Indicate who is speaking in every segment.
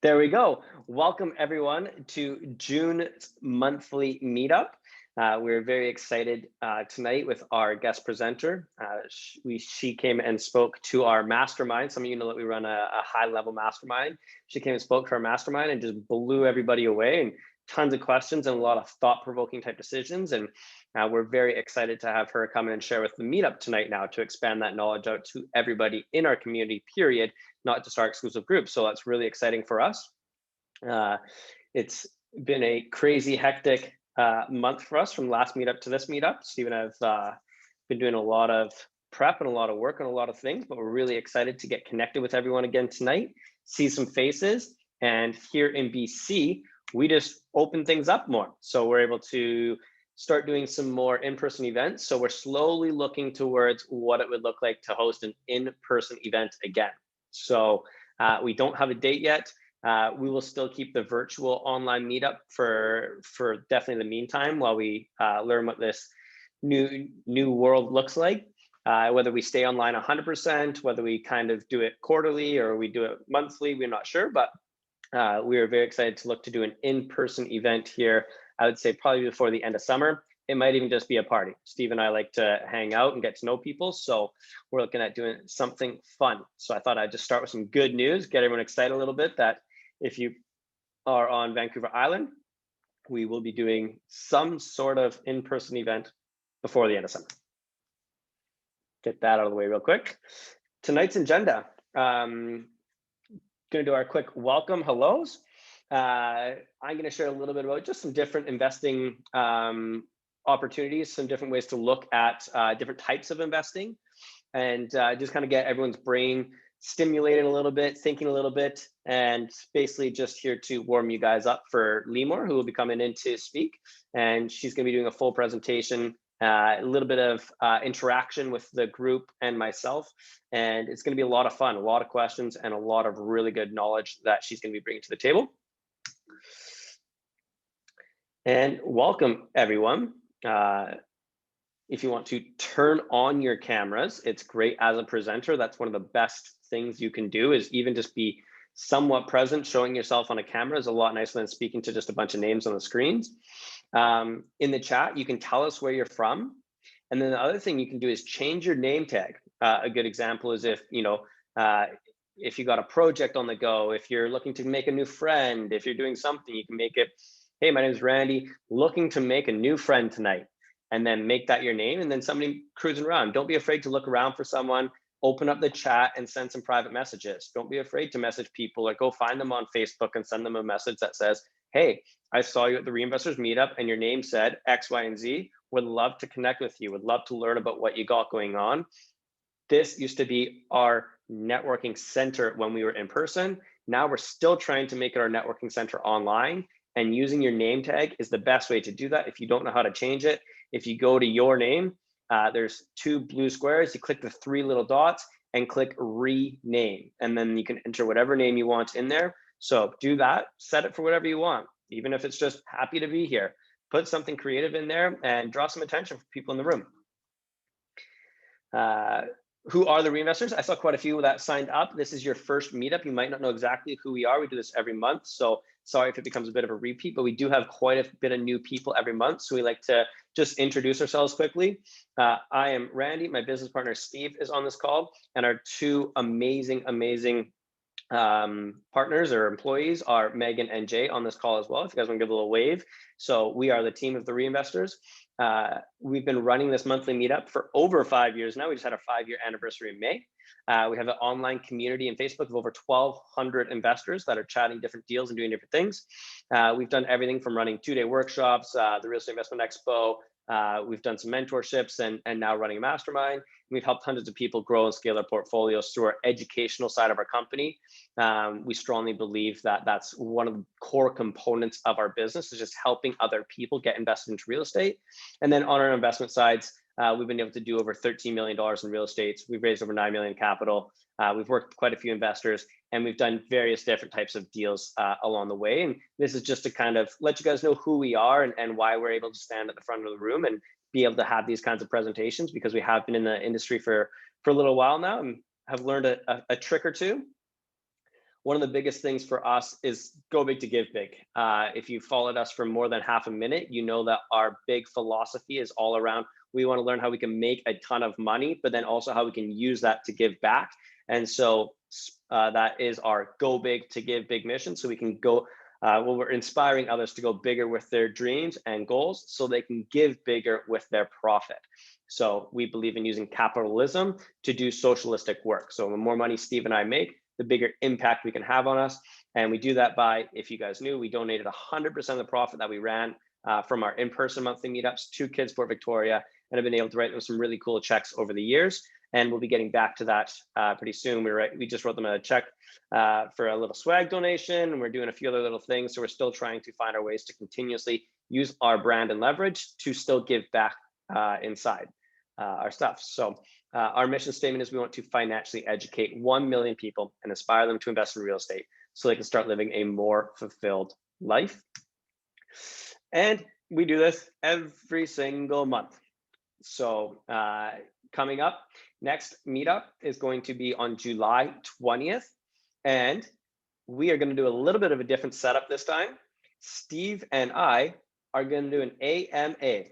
Speaker 1: There we go. Welcome everyone to June's monthly meetup. We're very excited tonight with our guest presenter. She came and spoke to our mastermind. Some of you know that we run a high-level mastermind. She came and spoke to our mastermind and just blew everybody away, and tons of questions and a lot of thought-provoking type decisions. And we're very excited to have her come in and share with the meetup tonight now to expand that knowledge out to everybody in our community, period, not just our exclusive group. So that's really exciting for us. It's been a crazy, hectic month for us from last meetup to this meetup. Steve and I've been doing a lot of prep and a lot of work on a lot of things, but we're really excited to get connected with everyone again tonight, see some faces. And here in BC, we just open things up more. So we're able to start doing some more in-person events. So we're slowly looking towards what it would look like to host an in-person event again. So we don't have a date yet. We will still keep the virtual online meetup for definitely the meantime while we learn what this new world looks like. Whether we stay online 100%, whether we kind of do it quarterly or we do it monthly, we're not sure, but we are very excited to look to do an in-person event here. I would say probably before the end of summer. It might even just be a party. Steve and I like to hang out and get to know people. So we're looking at doing something fun. So I thought I'd just start with some good news, get everyone excited a little bit that if you are on Vancouver Island, we will be doing some sort of in-person event before the end of summer. Get that out of the way real quick. Tonight's agenda, gonna do our quick welcome hellos. I'm gonna share a little bit about just some different investing opportunities, some different ways to look at different types of investing, and just kind of get everyone's brain stimulated a little bit, thinking a little bit, and basically just here to warm you guys up for Limor, who will be coming in to speak. And she's gonna be doing a full presentation, a little bit of interaction with the group and myself. And it's gonna be a lot of fun, a lot of questions, and a lot of really good knowledge that she's gonna be bringing to the table. And welcome everyone. If you want to turn on your cameras, it's great as a presenter. That's one of the best things you can do, is even just be somewhat present. Showing yourself on a camera is a lot nicer than speaking to just a bunch of names on the screens. In the chat, you can tell us where you're from. And then the other thing you can do is change your name tag. A good example is if you got a project on the go, if you're looking to make a new friend, if you're doing something, you can make it, hey, my name is Randy, looking to make a new friend tonight. And then make that your name, and then somebody cruising around. Don't be afraid to look around for someone, open up the chat and send some private messages. Don't be afraid to message people, or go find them on Facebook and send them a message that says, hey, I saw you at the REINVESTORS meetup and your name said X, Y, and Z. Would love to connect with you, would love to learn about what you got going on. This used to be our networking center when we were in person. Now we're still trying to make it our networking center online, and using your name tag is the best way to do that. If you don't know how to change it, if you go to your name, there's 2 blue squares. You click the 3 little dots and click rename, and then you can enter whatever name you want in there. So do that, set it for whatever you want, even if it's just happy to be here. Put something creative in there and draw some attention for people in the room. Who are the REINVESTORS? I saw quite a few that signed up. This is your first meetup. You might not know exactly who we are. We do this every month, so sorry if it becomes a bit of a repeat, but we do have quite a bit of new people every month, so we like to just introduce ourselves quickly. I am Randy. My business partner Steve is on this call, and our 2 amazing partners or employees are Megan and Jay on this call as well, if you guys want to give a little wave. So we are the team of the REINVESTORS. We've been running this monthly meetup for over 5 years now. We just had our 5-year anniversary in May. We have an online community in Facebook of over 1,200 investors that are chatting different deals and doing different things. We've done everything from running 2-day workshops, the Real Estate Investment Expo. We've done some mentorships and now running a mastermind. We've helped hundreds of people grow and scale their portfolios through our educational side of our company. We strongly believe that that's one of the core components of our business, is just helping other people get invested into real estate. And then on our investment sides, we've been able to do over $13 million in real estate. We've raised over 9 million capital. We've worked with quite a few investors, and we've done various different types of deals along the way. And this is just to kind of let you guys know who we are and why we're able to stand at the front of the room and be able to have these kinds of presentations, because we have been in the industry for a little while now and have learned a trick or two. one of the biggest things for us is go big to give big. If you followed us for more than half a minute, you know that our big philosophy is all around, we want to learn how we can make a ton of money, but then also how we can use that to give back. And so that is our go big to give big mission. So we can go, well, we're inspiring others to go bigger with their dreams and goals so they can give bigger with their profit. So we believe in using capitalism to do socialistic work. So the more money Steve and I make, the bigger impact we can have on us. And we do that by, if you guys knew, we donated 100% of the profit that we ran from our in-person monthly meetups to Kids for Victoria, and have been able to write them some really cool checks over the years. And we'll be getting back to that pretty soon. We just wrote them a check for a little swag donation, and we're doing a few other little things. So we're still trying to find our ways to continuously use our brand and leverage to still give back inside our stuff. So our mission statement is we want to financially educate 1 million people and inspire them to invest in real estate so they can start living a more fulfilled life. And we do this every single month. So coming up, next meetup is going to be on July 20th. And we are going to do a little bit of a different setup this time. Steve and I are going to do an AMA,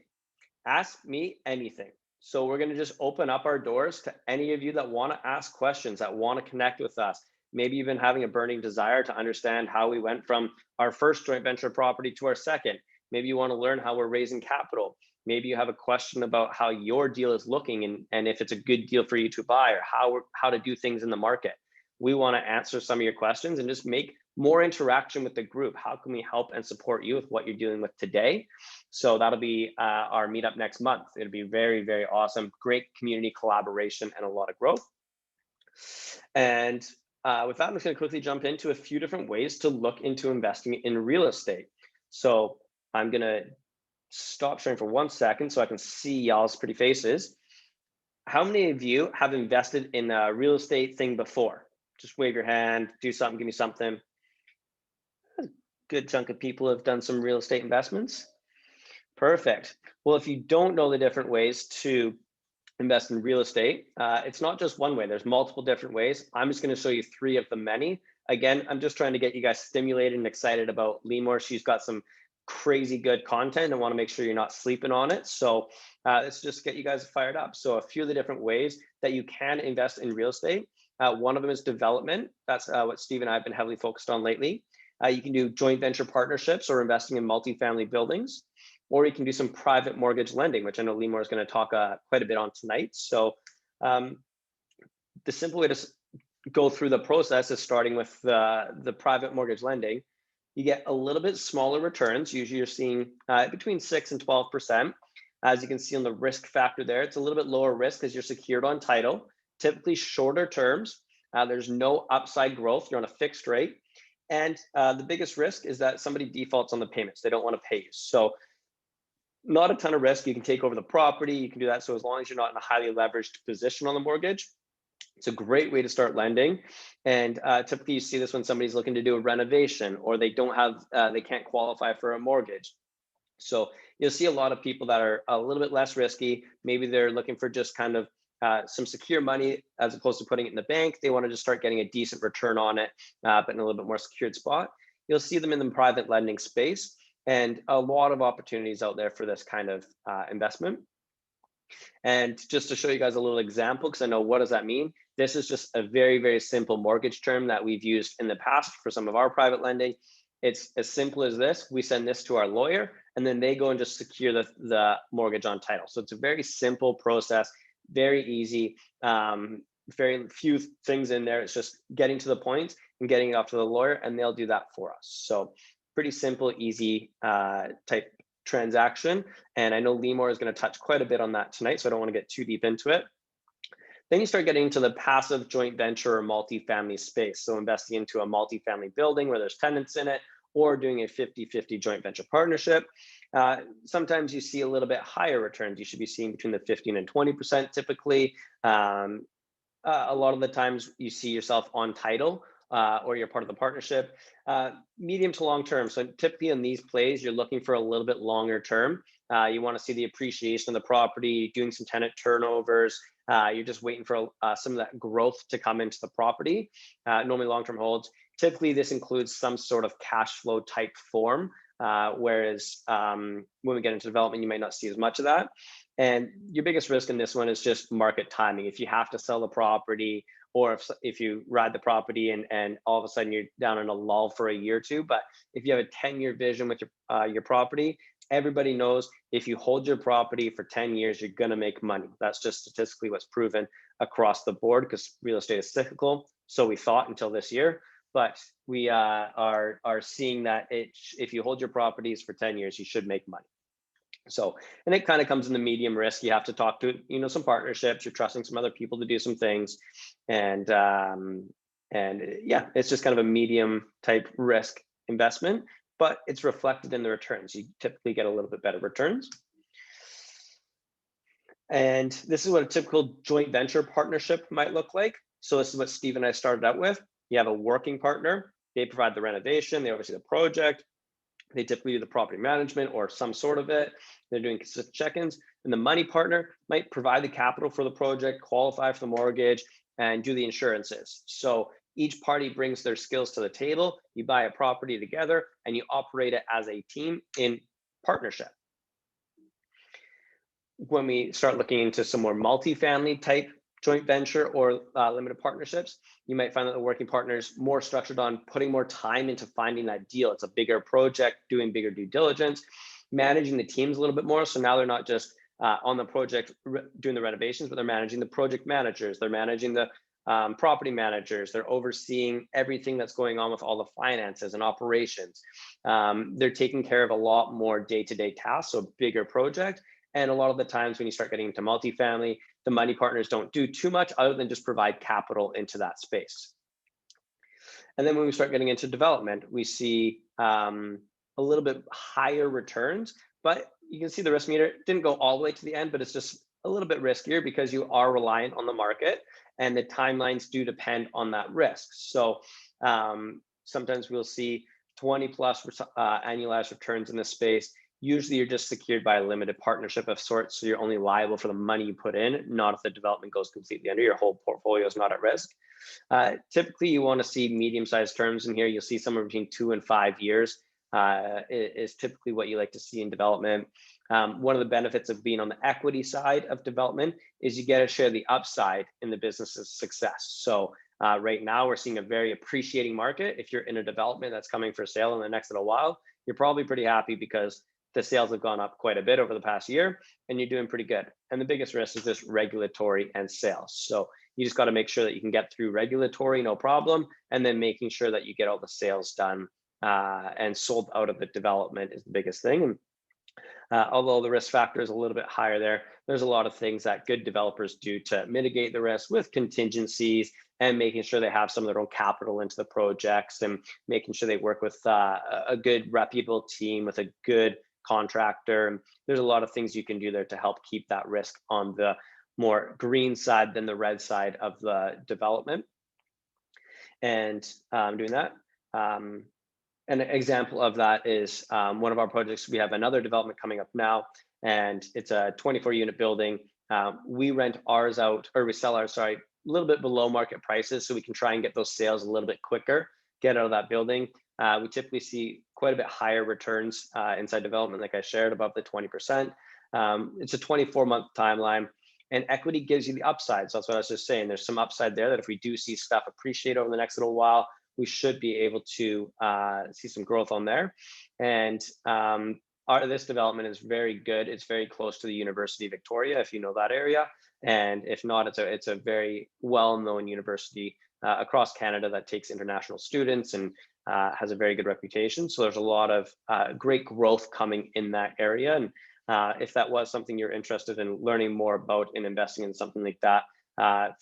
Speaker 1: Ask Me Anything. So we're going to just open up our doors to any of you that want to ask questions, that want to connect with us. Maybe even having a burning desire to understand how we went from our first joint venture property to our second. Maybe you want to learn how we're raising capital. Maybe you have a question about how your deal is looking and if it's a good deal for you to buy, or how to do things in the market. We want to answer some of your questions and just make more interaction with the group. How can we help and support you with what you're dealing with today? So that'll be our meetup next month. It'll be very, very awesome. Great community collaboration and a lot of growth. And with that, I'm just going to quickly jump into a few different ways to look into investing in real estate. So I'm going to stop sharing for 1 second so I can see y'all's pretty faces. How many of you have invested in a real estate thing before? Just wave your hand, do something, give me something. A good chunk of people have done some real estate investments. Perfect. Well, if you don't know the different ways to invest in real estate, it's not just one way. There's multiple different ways. I'm just going to show you 3 of the many. Again, I'm just trying to get you guys stimulated and excited about Limor. She's got some crazy good content and want to make sure you're not sleeping on it. So let's just get you guys fired up. So a few of the different ways that you can invest in real estate. One of them is development. That's what Steve and I have been heavily focused on lately. You can do joint venture partnerships or investing in multifamily buildings, or you can do some private mortgage lending, which I know Limor is going to talk quite a bit on tonight. So the simple way to go through the process is starting with the private mortgage lending. You get a little bit smaller returns. Usually you're seeing between 6 and 12%. As you can see on the risk factor there, it's a little bit lower risk because you're secured on title, typically shorter terms. There's no upside growth. You're on a fixed rate. And the biggest risk is that somebody defaults on the payments. They don't want to pay you. So not a ton of risk. You can take over the property. You can do that. So as long as you're not in a highly leveraged position on the mortgage, it's a great way to start lending. And typically you see this when somebody's looking to do a renovation, or they don't have, they can't qualify for a mortgage. So you'll see a lot of people that are a little bit less risky. Maybe they're looking for just kind of some secure money as opposed to putting it in the bank. They want to just start getting a decent return on it, but in a little bit more secured spot. You'll see them in the private lending space, and a lot of opportunities out there for this kind of investment. And just to show you guys a little example, because I know what does that mean? This is just a very, very simple mortgage term that we've used in the past for some of our private lending. It's as simple as this. We send this to our lawyer, and then they go and just secure the mortgage on title. So it's a very simple process, very easy, very few things in there. It's just getting to the point and getting it off to the lawyer, and they'll do that for us. So pretty simple, easy type transaction. And I know Limor is going to touch quite a bit on that tonight, so I don't want to get too deep into it. Then you start getting into the passive joint venture or multifamily space. So investing into a multifamily building where there's tenants in it, or doing a 50-50 joint venture partnership. Sometimes you see a little bit higher returns. You should be seeing between the 15 and 20% typically. A lot of the times you see yourself on title, or you're part of the partnership. Medium to long term. So typically in these plays, you're looking for a little bit longer term. You want to see the appreciation of the property, doing some tenant turnovers, You're just waiting for some of that growth to come into the property. Normally long-term holds. Typically, this includes some sort of cash flow type form, whereas when we get into development, you might not see as much of that. And your biggest risk in this one is just market timing. If you have to sell the property, or if you ride the property and all of a sudden you're down in a lull for a year or two. But if you have a 10-year vision with your property, everybody knows if you hold your property for 10 years, you're going to make money. That's just statistically what's proven across the board, because real estate is cyclical. So we thought until this year. But we are seeing that if you hold your properties for 10 years, you should make money. So, and it kind of comes in the medium risk. You have to talk to, some partnerships. You're trusting some other people to do some things, and yeah, it's just kind of a medium type risk investment, but it's reflected in the returns. You typically get a little bit better returns. And this is what a typical joint venture partnership might look like. So this is what Steve and I started out with. You have a working partner. They provide the renovation. They oversee the project. They typically do the property management or some sort of it. They're doing consistent check-ins. And the money partner might provide the capital for the project, qualify for the mortgage, and do the insurances. So each party brings their skills to the table. You buy a property together and you operate it as a team in partnership. When we start looking into some more multifamily type joint venture or limited partnerships, you might find that the working partner is more structured on putting more time into finding that deal. It's a bigger project, doing bigger due diligence, managing the teams a little bit more. So now they're not just on the project doing the renovations, but they're managing the project managers. They're managing the property managers. They're overseeing everything that's going on with all the finances and operations. They're taking care of a lot more day-to-day tasks, so a bigger project. And a lot of the times when you start getting into multifamily, the money partners don't do too much other than just provide capital into that space. And then when we start getting into development, we see a little bit higher returns, but you can see the risk meter didn't go all the way to the end, but it's just a little bit riskier because you are reliant on the market and the timelines do depend on that risk. So sometimes we'll see 20 plus annualized returns in this space. Usually you're just secured by a limited partnership of sorts. So you're only liable for the money you put in, not if the development goes completely under. Your whole portfolio is not at risk. Typically you want to see medium-sized terms in here. You'll see somewhere between 2 and 5 years is typically what you like to see in development. One of the benefits of being on the equity side of development is you get to share the upside in the business's success. So right now we're seeing a very appreciating market. If you're in a development that's coming for sale in the next little while, you're probably pretty happy because the sales have gone up quite a bit over the past year and you're doing pretty good. And the biggest risk is just regulatory and sales. So you just got to make sure that you can get through regulatory, no problem. And then making sure that you get all the sales done and sold out of the development is the biggest thing. And although the risk factor is a little bit higher there, there's a lot of things that good developers do to mitigate the risk with contingencies and making sure they have some of their own capital into the projects and making sure they work with a good reputable team with a good contractor. And there's a lot of things you can do there to help keep that risk on the more green side than the red side of the development. And doing that. An example of that is one of our projects. We have another development coming up now, and it's a 24-unit building. We rent ours out, or we sell ours, sorry, a little bit below market prices, so we can try and get those sales a little bit quicker, get out of that building. We typically see quite a bit higher returns inside development, like I shared, above the 20%. It's a 24-month timeline, and equity gives you the upside. So that's what I was just saying. There's some upside there that if we do see stuff appreciate over the next little while, we should be able to see some growth on there. And this development is very good. It's very close to the University of Victoria, if you know that area. And if not, it's a very well-known university across Canada that takes international students and has a very good reputation. So there's a lot of great growth coming in that area. And if that was something you're interested in learning more about and investing in something like that,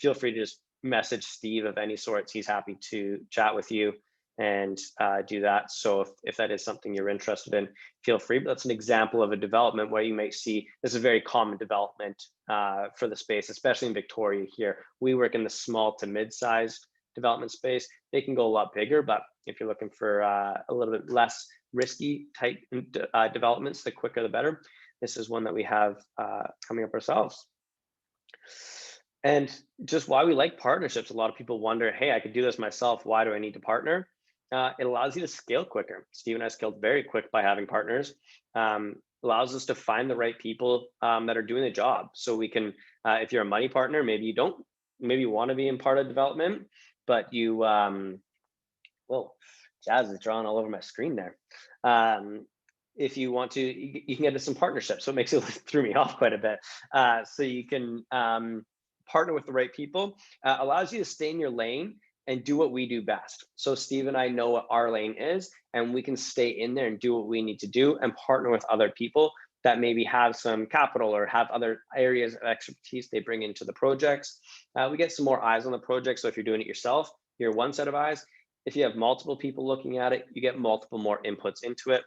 Speaker 1: feel free to just message Steve of any sorts. He's happy to chat with you and do that. So if that is something you're interested in, feel free. But that's an example of a development where you may see this is a very common development for the space, especially in Victoria here. We work in the small to mid-sized development space. They can go a lot bigger, but if you're looking for a little bit less risky type developments, the quicker the better. This is one that we have coming up ourselves. And just why we like partnerships, a lot of people wonder, hey, I could do this myself. Why do I need to partner? It allows you to scale quicker. Steve and I scaled very quick by having partners. Allows us to find the right people that are doing the job. So we can, if you're a money partner, maybe you don't, maybe you want to be in part of development, but you, well, Jazz is drawing all over my screen there. If you want to, you can get into some partnerships. So it makes it threw me off quite a bit. So you can partner with the right people, allows you to stay in your lane and do what we do best. So Steve and I know what our lane is, and we can stay in there and do what we need to do and partner with other people that maybe have some capital or have other areas of expertise they bring into the projects. We get some more eyes on the project. So if you're doing it yourself, you're one set of eyes. If you have multiple people looking at it, you get multiple more inputs into it.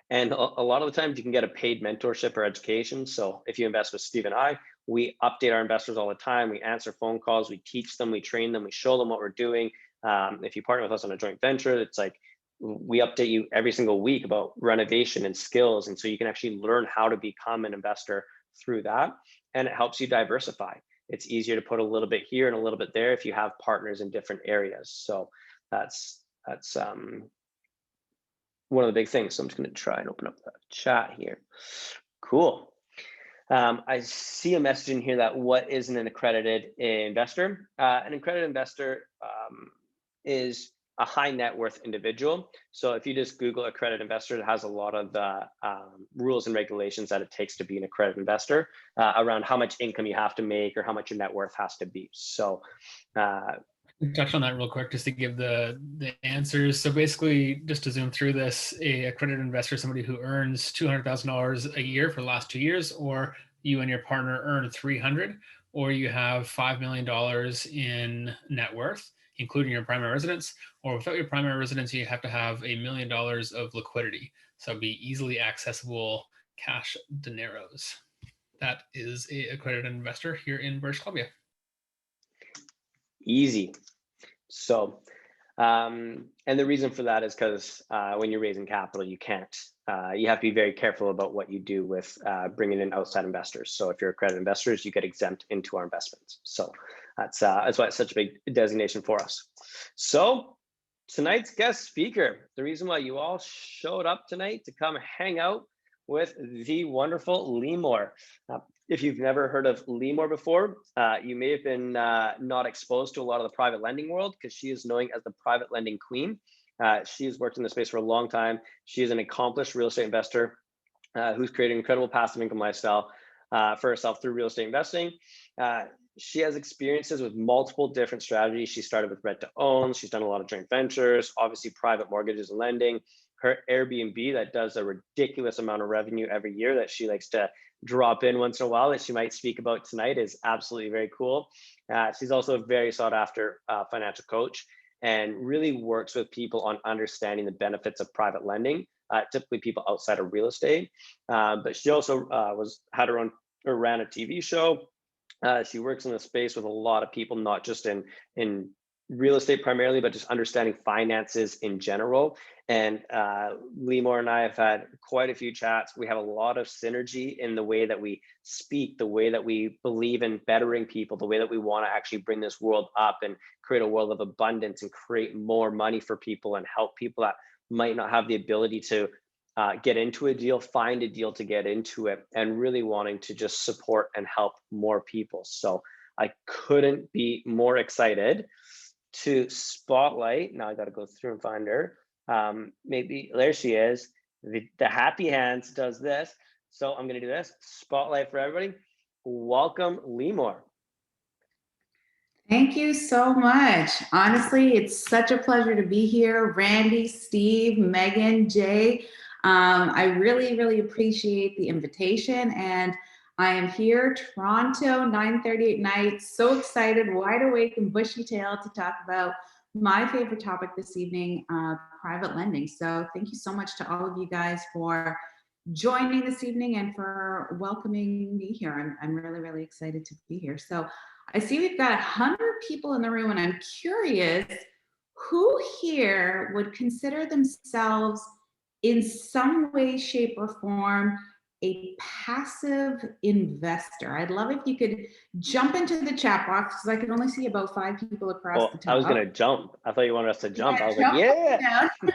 Speaker 1: And a lot of the times you can get a paid mentorship or education. So if you invest with Steve and I, we update our investors all the time. We answer phone calls, we teach them, we train them, we show them what we're doing. If you partner with us on a joint venture, it's like we update you every single week about renovation and skills. And so you can actually learn how to become an investor through that. And it helps you diversify. It's easier to put a little bit here and a little bit there if you have partners in different areas. So that's one of the big things. So I'm just going to try and open up the chat here. Cool. I see a message in here that what is an accredited investor? An accredited investor is a high net worth individual. So if you just Google accredited investor, it has a lot of the rules and regulations that it takes to be an accredited investor around how much income you have to make or how much your net worth has to be. So
Speaker 2: touch on that real quick just to give the answers. So basically, just to zoom through this, a accredited investor is somebody who earns $200,000 a year for the last 2 years, or you and your partner earn $300,000, or you have $5 million in net worth, including your primary residence, or without your primary residence, you have to have $1 million of liquidity. So it'd be easily accessible cash dineros. That is a accredited investor here in British Columbia.
Speaker 1: Easy. So, and the reason for that is because when you're raising capital, you can't, you have to be very careful about what you do with bringing in outside investors. So if you're accredited investors, you get exempt into our investments. So that's why it's such a big designation for us. So tonight's guest speaker, the reason why you all showed up tonight to come hang out with the wonderful Limor. If you've never heard of Limor before, you may have been not exposed to a lot of the private lending world because she is known as the private lending queen. She has worked in the space for a long time. She is an accomplished real estate investor who's created an incredible passive income lifestyle for herself through real estate investing. She has experiences with multiple different strategies. She started with rent to own. She's done a lot of joint ventures, obviously private mortgages and lending. Her Airbnb that does a ridiculous amount of revenue every year that she likes to drop in once in a while that she might speak about tonight is absolutely very cool. She's also a very sought after financial coach and really works with people on understanding the benefits of private lending, typically people outside of real estate. But she also had her own or ran a TV show. She works in the space with a lot of people, not just in real estate primarily, but just understanding finances in general. And Limor and I have had quite a few chats. We have a lot of synergy in the way that we speak, the way that we believe in bettering people, the way that we want to actually bring this world up and create a world of abundance and create more money for people and help people that might not have the ability to get into a deal, find a deal to get into it, and really wanting to just support and help more people. So I couldn't be more excited to spotlight. Now I got to go through and find her. Maybe there she is. The happy hands does this. So I'm going to do this. Spotlight for everybody. Welcome, Limor.
Speaker 3: Thank you so much. Honestly, it's such a pleasure to be here. Randy, Steve, Megan, Jay. I really, really appreciate the invitation. And I am here, Toronto, 9:30 at night. So excited, wide awake and bushy-tailed to talk about my favorite topic this evening, private lending. So thank you so much to all of you guys for joining this evening and for welcoming me here. I'm really, really excited to be here. So I see we've got 100 people in the room, and I'm curious who here would consider themselves in some way, shape, or form a passive investor? I'd love if you could jump into the chat box because I can only see about 5 people across the
Speaker 1: Oh,
Speaker 3: top.
Speaker 1: I was going to jump. I thought you wanted us to jump.
Speaker 3: Yeah,
Speaker 1: I was like, yeah.
Speaker 3: down.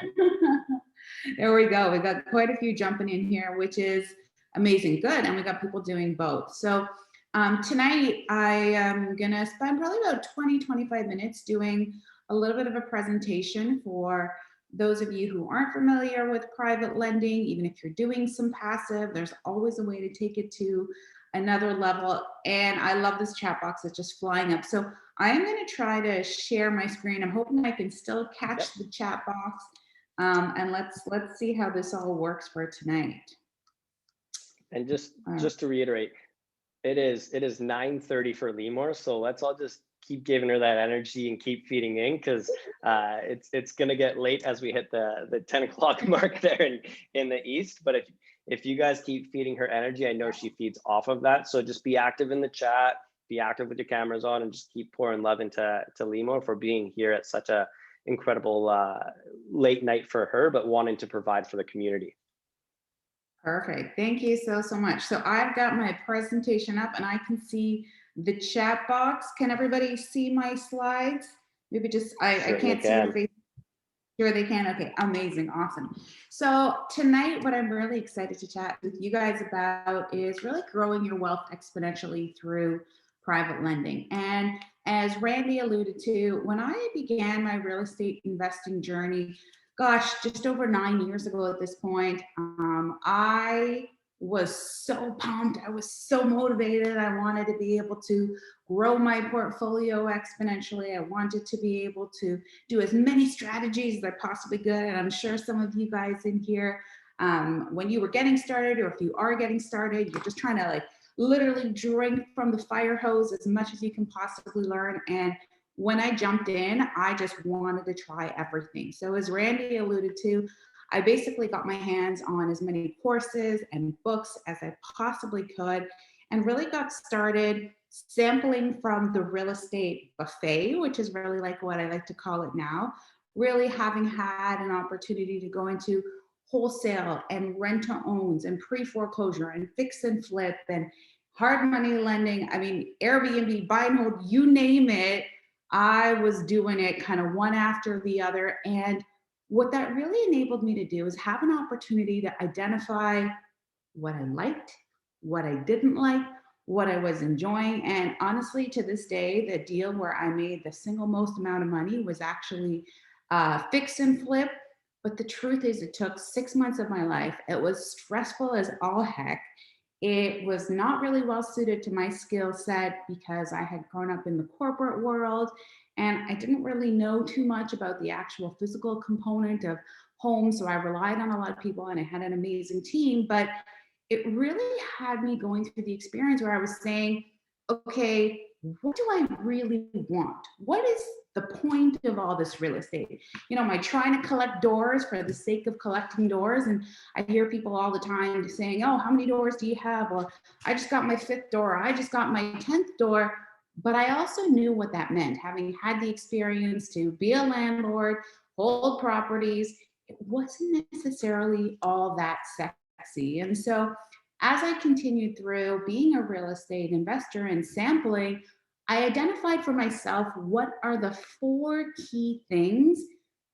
Speaker 3: There we go. We got quite a few jumping in here, which is amazing. Good. And we got people doing both. So tonight I am going to spend probably about 20-25 minutes doing a little bit of a presentation for those of you who aren't familiar with private lending. Even if you're doing some passive, there's always a way to take it to another level. And I love this chat box that's just flying up. So I am going to try to share my screen. I'm hoping I can still catch the chat box. And let's see how this all works for tonight.
Speaker 1: And just to reiterate, it is 9:30 for Limor, so let's all just keep giving her that energy and keep feeding in, because it's gonna get late as we hit the 10 o'clock mark there in the east. But if you guys keep feeding her energy, I know she feeds off of that. So just be active in the chat, be active with your cameras on, and just keep pouring love into Limor for being here at such a incredible late night for her, but wanting to provide for the community.
Speaker 3: Perfect. Thank you so much. So I've got my presentation up and I can see the chat box. Can everybody see my slides? Maybe just, I can't see your face. Sure they can. Okay, amazing, awesome. So tonight, what I'm really excited to chat with you guys about is really growing your wealth exponentially through private lending. And as Randy alluded to, when I began my real estate investing journey, gosh, just over 9 years ago at this point, I was so pumped. I was so motivated. I wanted to be able to grow my portfolio exponentially. I wanted to be able to do as many strategies as I possibly could. And I'm sure some of you guys in here, when you were getting started, or if you are getting started, you're just trying to like literally drink from the fire hose as much as you can possibly learn. And when I jumped in, I just wanted to try everything. So as Randy alluded to, I basically got my hands on as many courses and books as I possibly could, and really got started sampling from the real estate buffet, which is really like what I like to call it now, really having had an opportunity to go into wholesale and rent to owns and pre-foreclosure and fix and flip and hard money lending. I mean, Airbnb, buy and hold, you name it. I was doing it kind of one after the other. And what that really enabled me to do is have an opportunity to identify what I liked, what I didn't like, what I was enjoying. And honestly, to this day, the deal where I made the single most amount of money was actually fix and flip. But the truth is, it took 6 months of my life. It was stressful as all heck. It was not really well suited to my skill set because I had grown up in the corporate world and I didn't really know too much about the actual physical component of home. So I relied on a lot of people and I had an amazing team, but it really had me going through the experience where I was saying, okay, what do I really want? What is the point of all this real estate? You know, am I trying to collect doors for the sake of collecting doors? And I hear people all the time saying, oh, how many doors do you have? Or I just got my 5th door. I just got my 10th door. But I also knew what that meant, having had the experience to be a landlord, hold properties. It wasn't necessarily all that sexy. And so as I continued through being a real estate investor and sampling, I identified for myself what are the 4 key things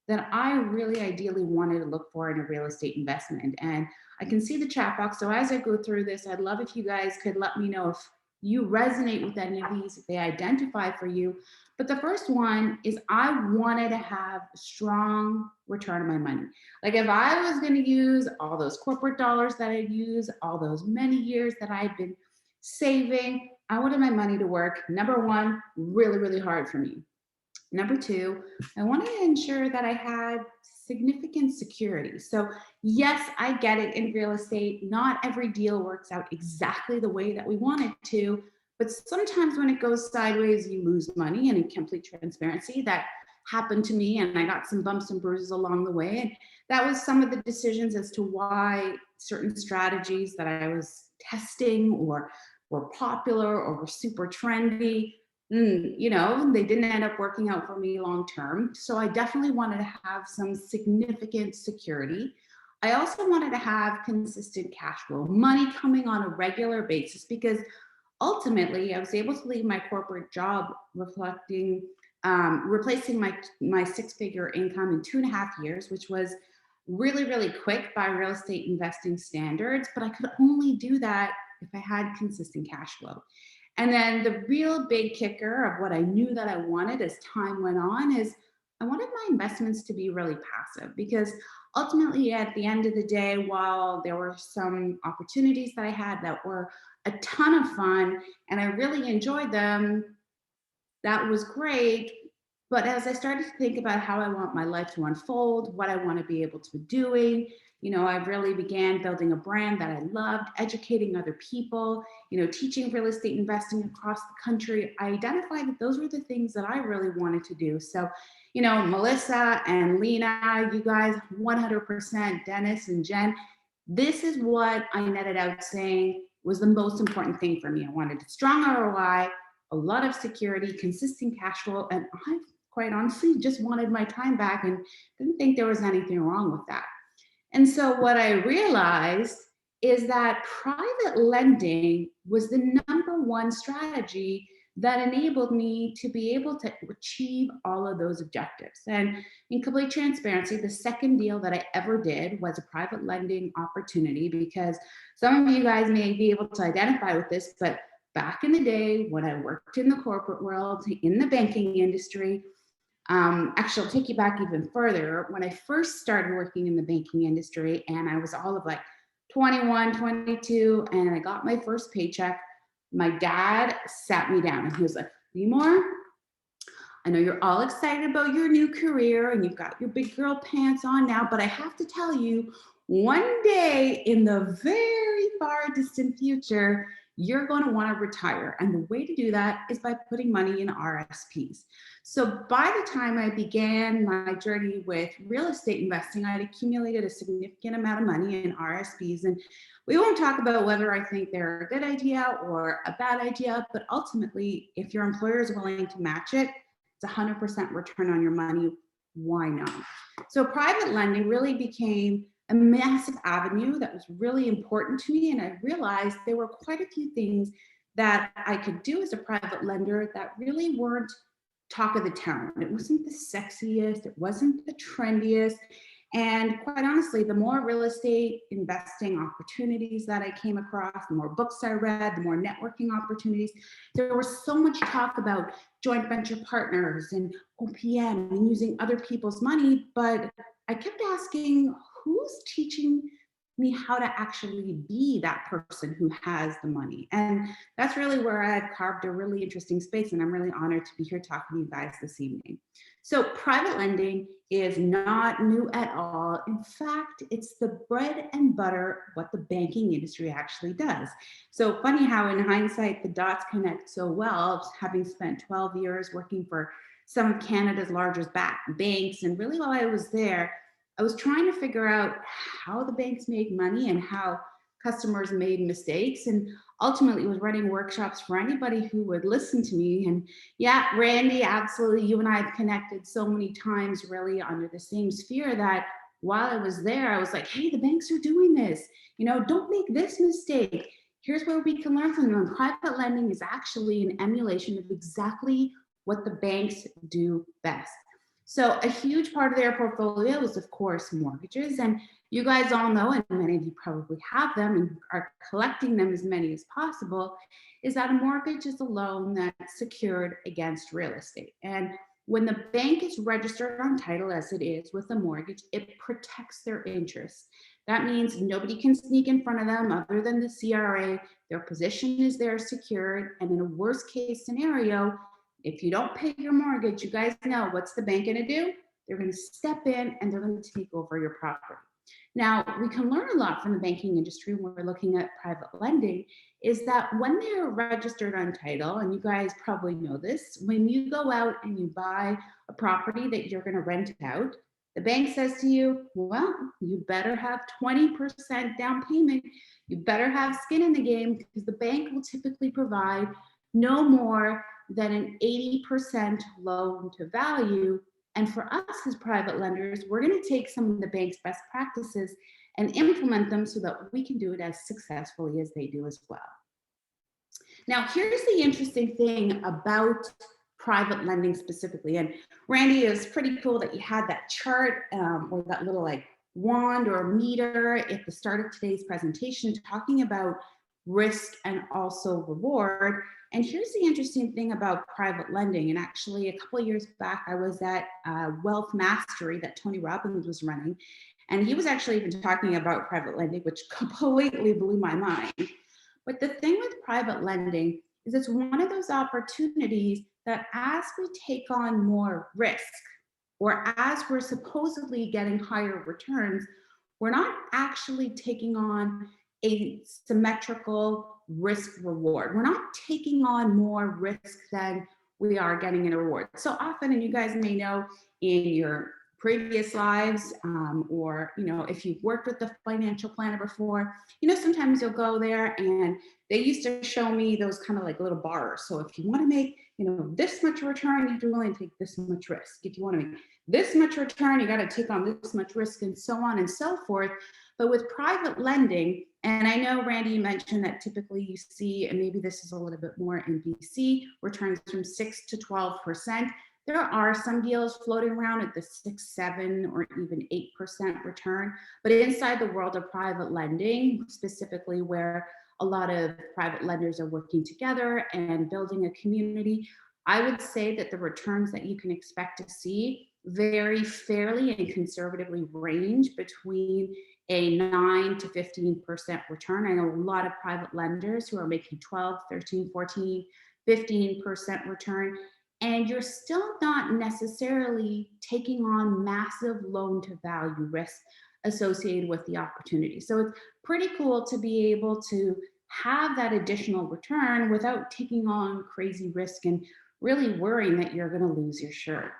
Speaker 3: that I really ideally wanted to look for in a real estate investment. And I can see the chat box. So as I go through this, I'd love if you guys could let me know if you resonate with any of these, if they identify for you. But the first one is I wanted to have strong return on my money. Like if I was going to use all those corporate dollars that I'd use, all those many years that I'd been saving, I wanted my money to work. Number one, really, really hard for me. Number 2, I wanted to ensure that I had significant security. So yes, I get it in real estate. Not every deal works out exactly the way that we want it to, but sometimes when it goes sideways, you lose money. And in complete transparency, that happened to me and I got some bumps and bruises along the way. And that was some of the decisions as to why certain strategies that I was testing or were popular or were super trendy, you know, they didn't end up working out for me long term. So I definitely wanted to have some significant security. I also wanted to have consistent cash flow, money coming on a regular basis, because ultimately I was able to leave my corporate job replacing my six-figure income in 2.5 years, which was really, really quick by real estate investing standards. But I could only do that if I had consistent cash flow. And then the real big kicker of what I knew that I wanted as time went on is I wanted my investments to be really passive, because ultimately at the end of the day, while there were some opportunities that I had that were a ton of fun and I really enjoyed them, that was great. But as I started to think about how I want my life to unfold, what I want to be able to be doing, I really began building a brand that I loved, educating other people, teaching real estate investing across the country. I identified that those were the things that I really wanted to do. So, Melissa and Lena, you guys, 100%, Dennis and Jen, this is what I netted out saying was the most important thing for me. I wanted a strong ROI, a lot of security, consistent cash flow, and I quite honestly just wanted my time back and didn't think there was anything wrong with that. And so what I realized is that private lending was the number one strategy that enabled me to be able to achieve all of those objectives. And in complete transparency, the second deal that I ever did was a private lending opportunity, because some of you guys may be able to identify with this, but back in the day when I worked in the corporate world, in the banking industry, actually, I'll take you back even further. When I first started working in the banking industry and I was all of like 21, 22, and I got my first paycheck, my dad sat me down and he was like, Limor, I know you're all excited about your new career and you've got your big girl pants on now, but I have to tell you, one day in the very far distant future, you're going to want to retire. And the way to do that is by putting money in RSPs. So by the time I began my journey with real estate investing, I'd accumulated a significant amount of money in RSPs. And we won't talk about whether I think they're a good idea or a bad idea, but ultimately, if your employer is willing to match it, it's 100% return on your money. Why not? So private lending really became a massive avenue that was really important to me. And I realized there were quite a few things that I could do as a private lender that really weren't talk of the town. It wasn't the sexiest, it wasn't the trendiest. And quite honestly, the more real estate investing opportunities that I came across, the more books I read, the more networking opportunities. There was so much talk about joint venture partners and OPM and using other people's money, but I kept asking, who's teaching me how to actually be that person who has the money? And that's really where I've carved a really interesting space, and I'm really honored to be here talking to you guys this evening. So private lending is not new at all. In fact, it's the bread and butter what the banking industry actually does. So funny how in hindsight the dots connect so well, having spent 12 years working for some of Canada's largest banks. And really while I was there, I was trying to figure out how the banks made money and how customers made mistakes, and ultimately was running workshops for anybody who would listen to me. And yeah, Randy, absolutely, you and I have connected so many times really under the same sphere that while I was there, I was like, hey, the banks are doing this. Don't make this mistake. Here's where we can learn from them. And private lending is actually an emulation of exactly what the banks do best. So a huge part of their portfolio is, of course, mortgages. And you guys all know, and many of you probably have them and are collecting them as many as possible, is that a mortgage is a loan that's secured against real estate. And when the bank is registered on title, as it is with a mortgage, it protects their interests. That means nobody can sneak in front of them other than the CRA. Their position is there secured. And in a worst case scenario, if you don't pay your mortgage, you guys know what's the bank going to do? They're going to step in and they're going to take over your property. Now, we can learn a lot from the banking industry when we're looking at private lending, is that when they're registered on title, and you guys probably know this, when you go out and you buy a property that you're going to rent out, the bank says to you, well, you better have 20% down payment. You better have skin in the game, because the bank will typically provide no more than an 80% loan to value And for us as private lenders, we're going to take some of the bank's best practices and implement them so that we can do it as successfully as they do as well. Now, here's the interesting thing about private lending specifically. And Randy, it's pretty cool that you had that chart or that little like wand or meter at the start of today's presentation talking about risk and also reward. And here's the interesting thing about private lending. And actually a couple of years back, I was at Wealth Mastery that Tony Robbins was running. And he was actually even talking about private lending, which completely blew my mind. But the thing with private lending is it's one of those opportunities that as we take on more risk, or as we're supposedly getting higher returns, we're not actually taking on a symmetrical risk reward. We're not taking on more risk than we are getting in a reward. So often, and you guys may know in your previous lives, or if you've worked with the financial planner before, sometimes you'll go there and they used to show me those kind of like little bars. So if you want to make this much return, you have to willing to take this much risk. If you want to make this much return, you got to take on this much risk, and so on and so forth. But with private lending, and I know Randy, you mentioned that typically you see, and maybe this is a little bit more in BC, returns from 6 to 12%. There are some deals floating around at the 6, 7, or even 8% return. But inside the world of private lending, specifically where a lot of private lenders are working together and building a community, I would say that the returns that you can expect to see very fairly and conservatively range between a 9 to 15% return. I know a lot of private lenders who are making 12, 13, 14, 15% return. And you're still not necessarily taking on massive loan to value risk associated with the opportunity. So it's pretty cool to be able to have that additional return without taking on crazy risk and really worrying that you're going to lose your shirt.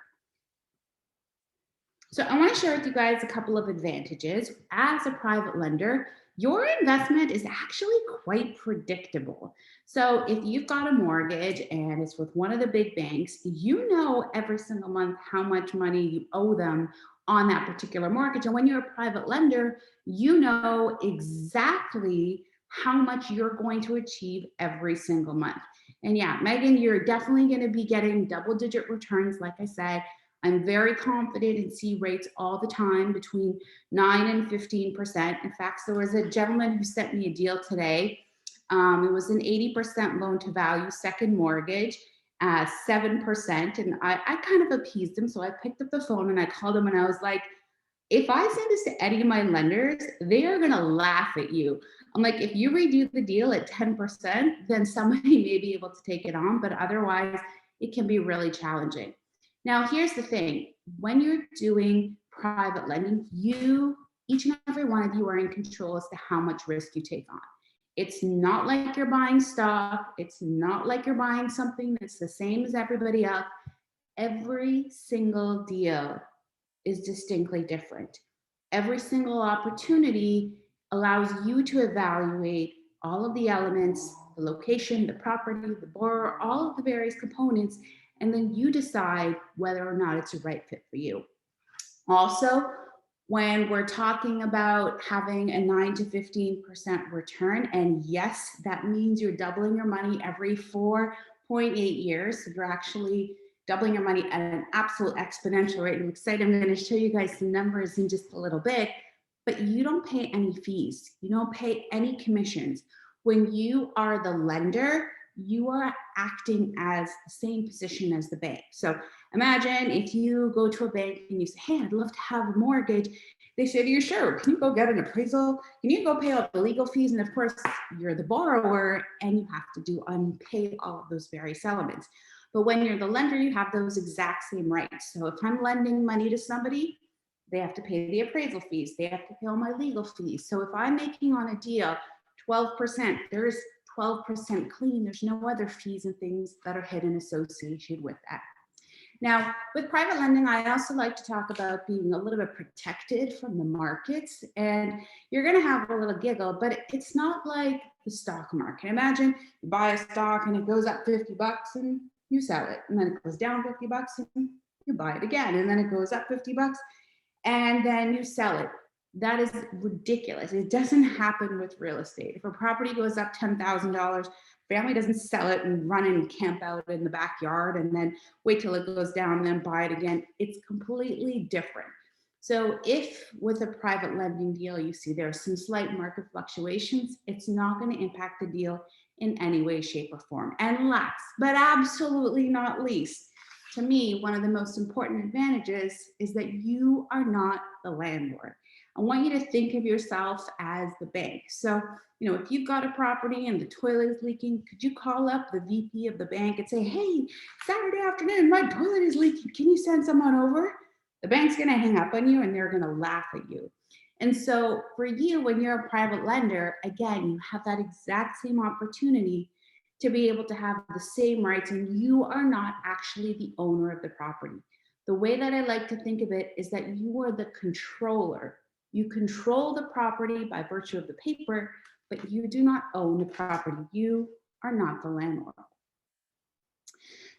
Speaker 3: So I want to share with you guys a couple of advantages. As a private lender, your investment is actually quite predictable. So if you've got a mortgage and it's with one of the big banks, you know every single month how much money you owe them on that particular mortgage. And when you're a private lender, you know exactly how much you're going to achieve every single month. And yeah, Megan, you're definitely going to be getting double-digit returns, like I said. I'm very confident in C rates all the time between 9 and 15%. In fact, there was a gentleman who sent me a deal today. It was an 80% loan to value, second mortgage, 7%. And I kind of appeased him. So I picked up the phone and I called him and I was like, if I send this to any of my lenders, they are going to laugh at you. I'm like, if you redo the deal at 10%, then somebody may be able to take it on, but otherwise it can be really challenging. Now, here's the thing. When you're doing private lending, each and every one of you are in control as to how much risk you take on. It's not like you're buying stock. It's not like you're buying something that's the same as everybody else. Every single deal is distinctly different. Every single opportunity allows you to evaluate all of the elements, the location, the property, the borrower, all of the various components, and then you decide whether or not it's a right fit for you. Also, when we're talking about having a 9 to 15% return, and yes, that means you're doubling your money every 4.8 years. So you're actually doubling your money at an absolute exponential rate. I'm excited. I'm going to show you guys some numbers in just a little bit, but you don't pay any fees. You don't pay any commissions. When you are the lender, you are acting as the same position as the bank. So imagine if you go to a bank and you say, hey, I'd love to have a mortgage. They say to you, sure, can you go get an appraisal? Can you go pay all the legal fees? And of course, you're the borrower and you have to unpay all of those various elements. But when you're the lender, you have those exact same rights. So if I'm lending money to somebody, they have to pay the appraisal fees. They have to pay all my legal fees. So if I'm making on a deal 12%, there's 12% clean. There's no other fees and things that are hidden associated with that. Now, with private lending, I also like to talk about being a little bit protected from the markets. And you're going to have a little giggle, but it's not like the stock market. Imagine you buy a stock and it goes up $50 and you sell it. And then it goes down $50 and you buy it again, and then it goes up 50 bucks, and then you sell it. That is ridiculous. It doesn't happen with real estate. If a property goes up $10,000, family doesn't sell it and run and camp out in the backyard and then wait till it goes down and then buy it again. It's completely different. So if with a private lending deal, you see there are some slight market fluctuations, it's not going to impact the deal in any way, shape, or form. And last, but absolutely not least, to me, one of the most important advantages is that you are not the landlord. I want you to think of yourself as the bank. So, if you've got a property and the toilet is leaking, could you call up the VP of the bank and say, hey, Saturday afternoon, my toilet is leaking. Can you send someone over? The bank's going to hang up on you and they're going to laugh at you. And so for you, when you're a private lender, again, you have that exact same opportunity to be able to have the same rights, and you are not actually the owner of the property. The way that I like to think of it is that you are the controller. You control the property by virtue of the paper, but you do not own the property. You are not the landlord.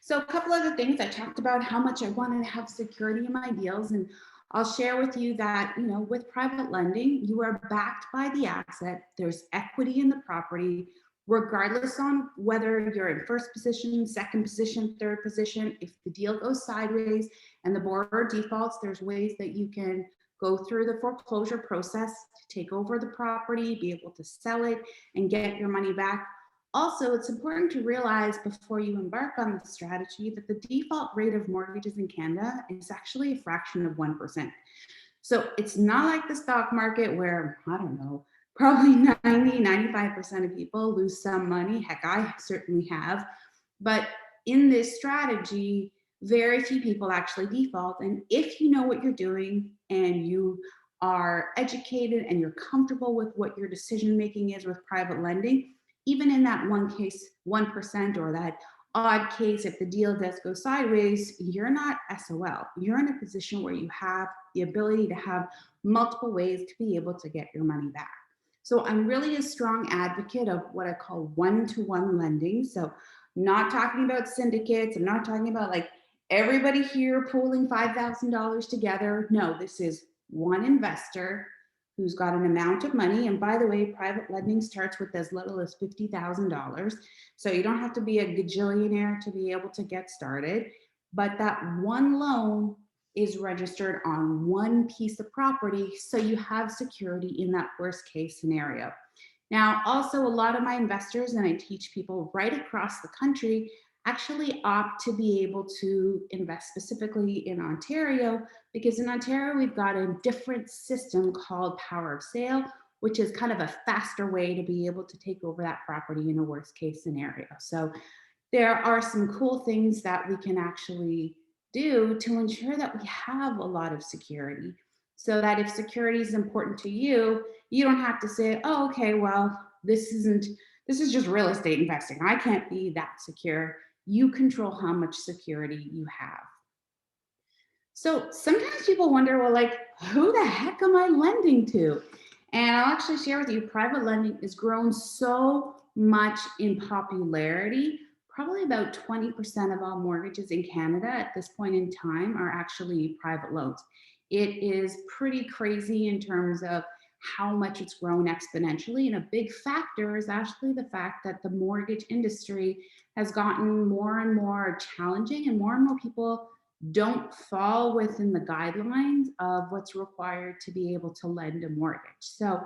Speaker 3: So a couple other things. I talked about how much I wanted to have security in my deals, and I'll share with you that, with private lending, you are backed by the asset. There's equity in the property, regardless on whether you're in first position, second position, third position. If the deal goes sideways and the borrower defaults, there's ways that you can go through the foreclosure process to take over the property, be able to sell it, and get your money back. Also, it's important to realize before you embark on the strategy that the default rate of mortgages in Canada is actually a fraction of 1%. So it's not like the stock market where, I don't know, probably 95% of people lose some money. Heck, I certainly have. But in this strategy, very few people actually default. And if you know what you're doing and you are educated and you're comfortable with what your decision making is with private lending, even in that one case, 1%, or that odd case, if the deal does go sideways, you're not SOL. You're in a position where you have the ability to have multiple ways to be able to get your money back. So I'm really a strong advocate of what I call one-to-one lending. So not talking about syndicates. I'm not talking about like everybody here pooling $5,000 together. No, this is one investor who's got an amount of money. And by the way, private lending starts with as little as $50,000. So you don't have to be a gajillionaire to be able to get started. But that one loan is registered on one piece of property, so you have security in that worst case scenario. Now, also a lot of my investors, and I teach people right across the country, actually opt to be able to invest specifically in Ontario, because in Ontario, we've got a different system called power of sale, which is kind of a faster way to be able to take over that property in a worst case scenario. So there are some cool things that we can actually do to ensure that we have a lot of security, so that if security is important to you, you don't have to say, oh, okay, well, this is just real estate investing. I can't be that secure. You control how much security you have. So sometimes people wonder, well, like, who the heck am I lending to? And I'll actually share with you, private lending has grown so much in popularity. Probably about 20% of all mortgages in Canada at this point in time are actually private loans. It is pretty crazy in terms of how much it's grown exponentially. And a big factor is actually the fact that the mortgage industry has gotten more and more challenging, and more people don't fall within the guidelines of what's required to be able to lend a mortgage. So,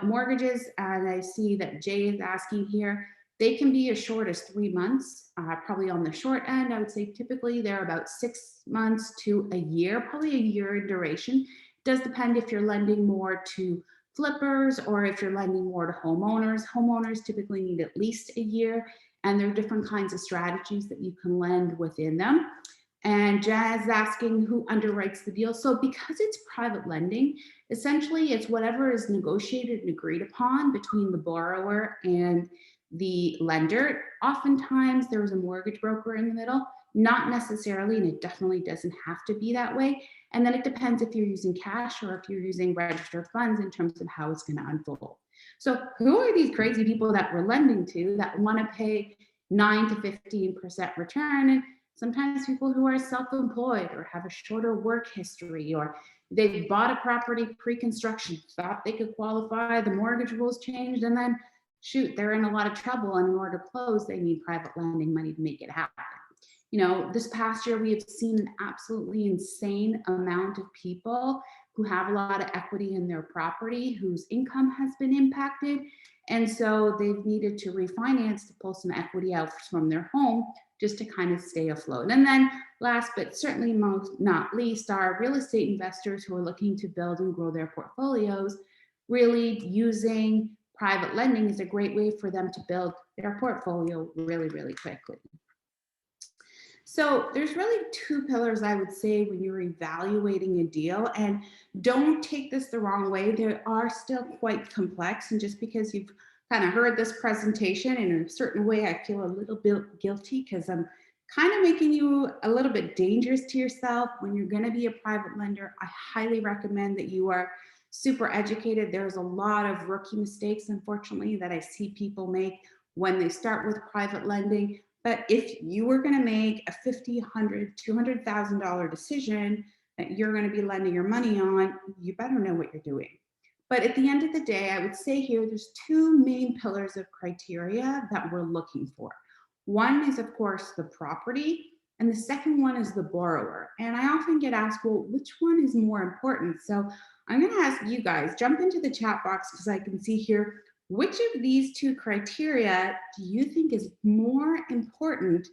Speaker 3: mortgages, and I see that Jay is asking here, they can be as short as 3 months, probably on the short end. I would say typically they're about 6 months to a year, probably a year in duration. It does depend if you're lending more to flippers or if you're lending more to homeowners. Homeowners typically need at least a year, and there are different kinds of strategies that you can lend within them. And Jazz is asking who underwrites the deal. So because it's private lending, essentially it's whatever is negotiated and agreed upon between the borrower and the lender. Oftentimes there is a mortgage broker in the middle, not necessarily, and it definitely doesn't have to be that way. And then it depends if you're using cash or if you're using registered funds in terms of how it's going to unfold. So who are these crazy people that we're lending to that want to pay 9 to 15% return? And Sometimes people who are self-employed or have a shorter work history, or they've bought a property pre-construction, thought they could qualify, the mortgage rules changed, and then shoot, they're in a lot of trouble. And in order to close, they need private lending money to make it happen. You know, this past year, we have seen an absolutely insane amount of people who have a lot of equity in their property, whose income has been impacted. And so they've needed to refinance to pull some equity out from their home just to kind of stay afloat. And then last but certainly most not least are real estate investors who are looking to build and grow their portfolios. Really using private lending is a great way for them to build their portfolio really, really quickly. So there's really two pillars, I would say, when you're evaluating a deal. And don't take this the wrong way. They are still quite complex. And just because you've kind of heard this presentation in a certain way, I feel a little bit guilty because I'm kind of making you a little bit dangerous to yourself. When you're going to be a private lender, I highly recommend that you are super educated. There's a lot of rookie mistakes, unfortunately, that I see people make when they start with private lending. But if you were going to make a $50,000, $100,000, $200,000 decision that you're going to be lending your money on, you better know what you're doing. But at the end of the day, I would say here, there's two main pillars of criteria that we're looking for. One is, of course, the property, and the second one is the borrower. And I often get asked, well, which one is more important? So I'm going to ask you guys, jump into the chat box because I can see here, which of these two criteria do you think is more important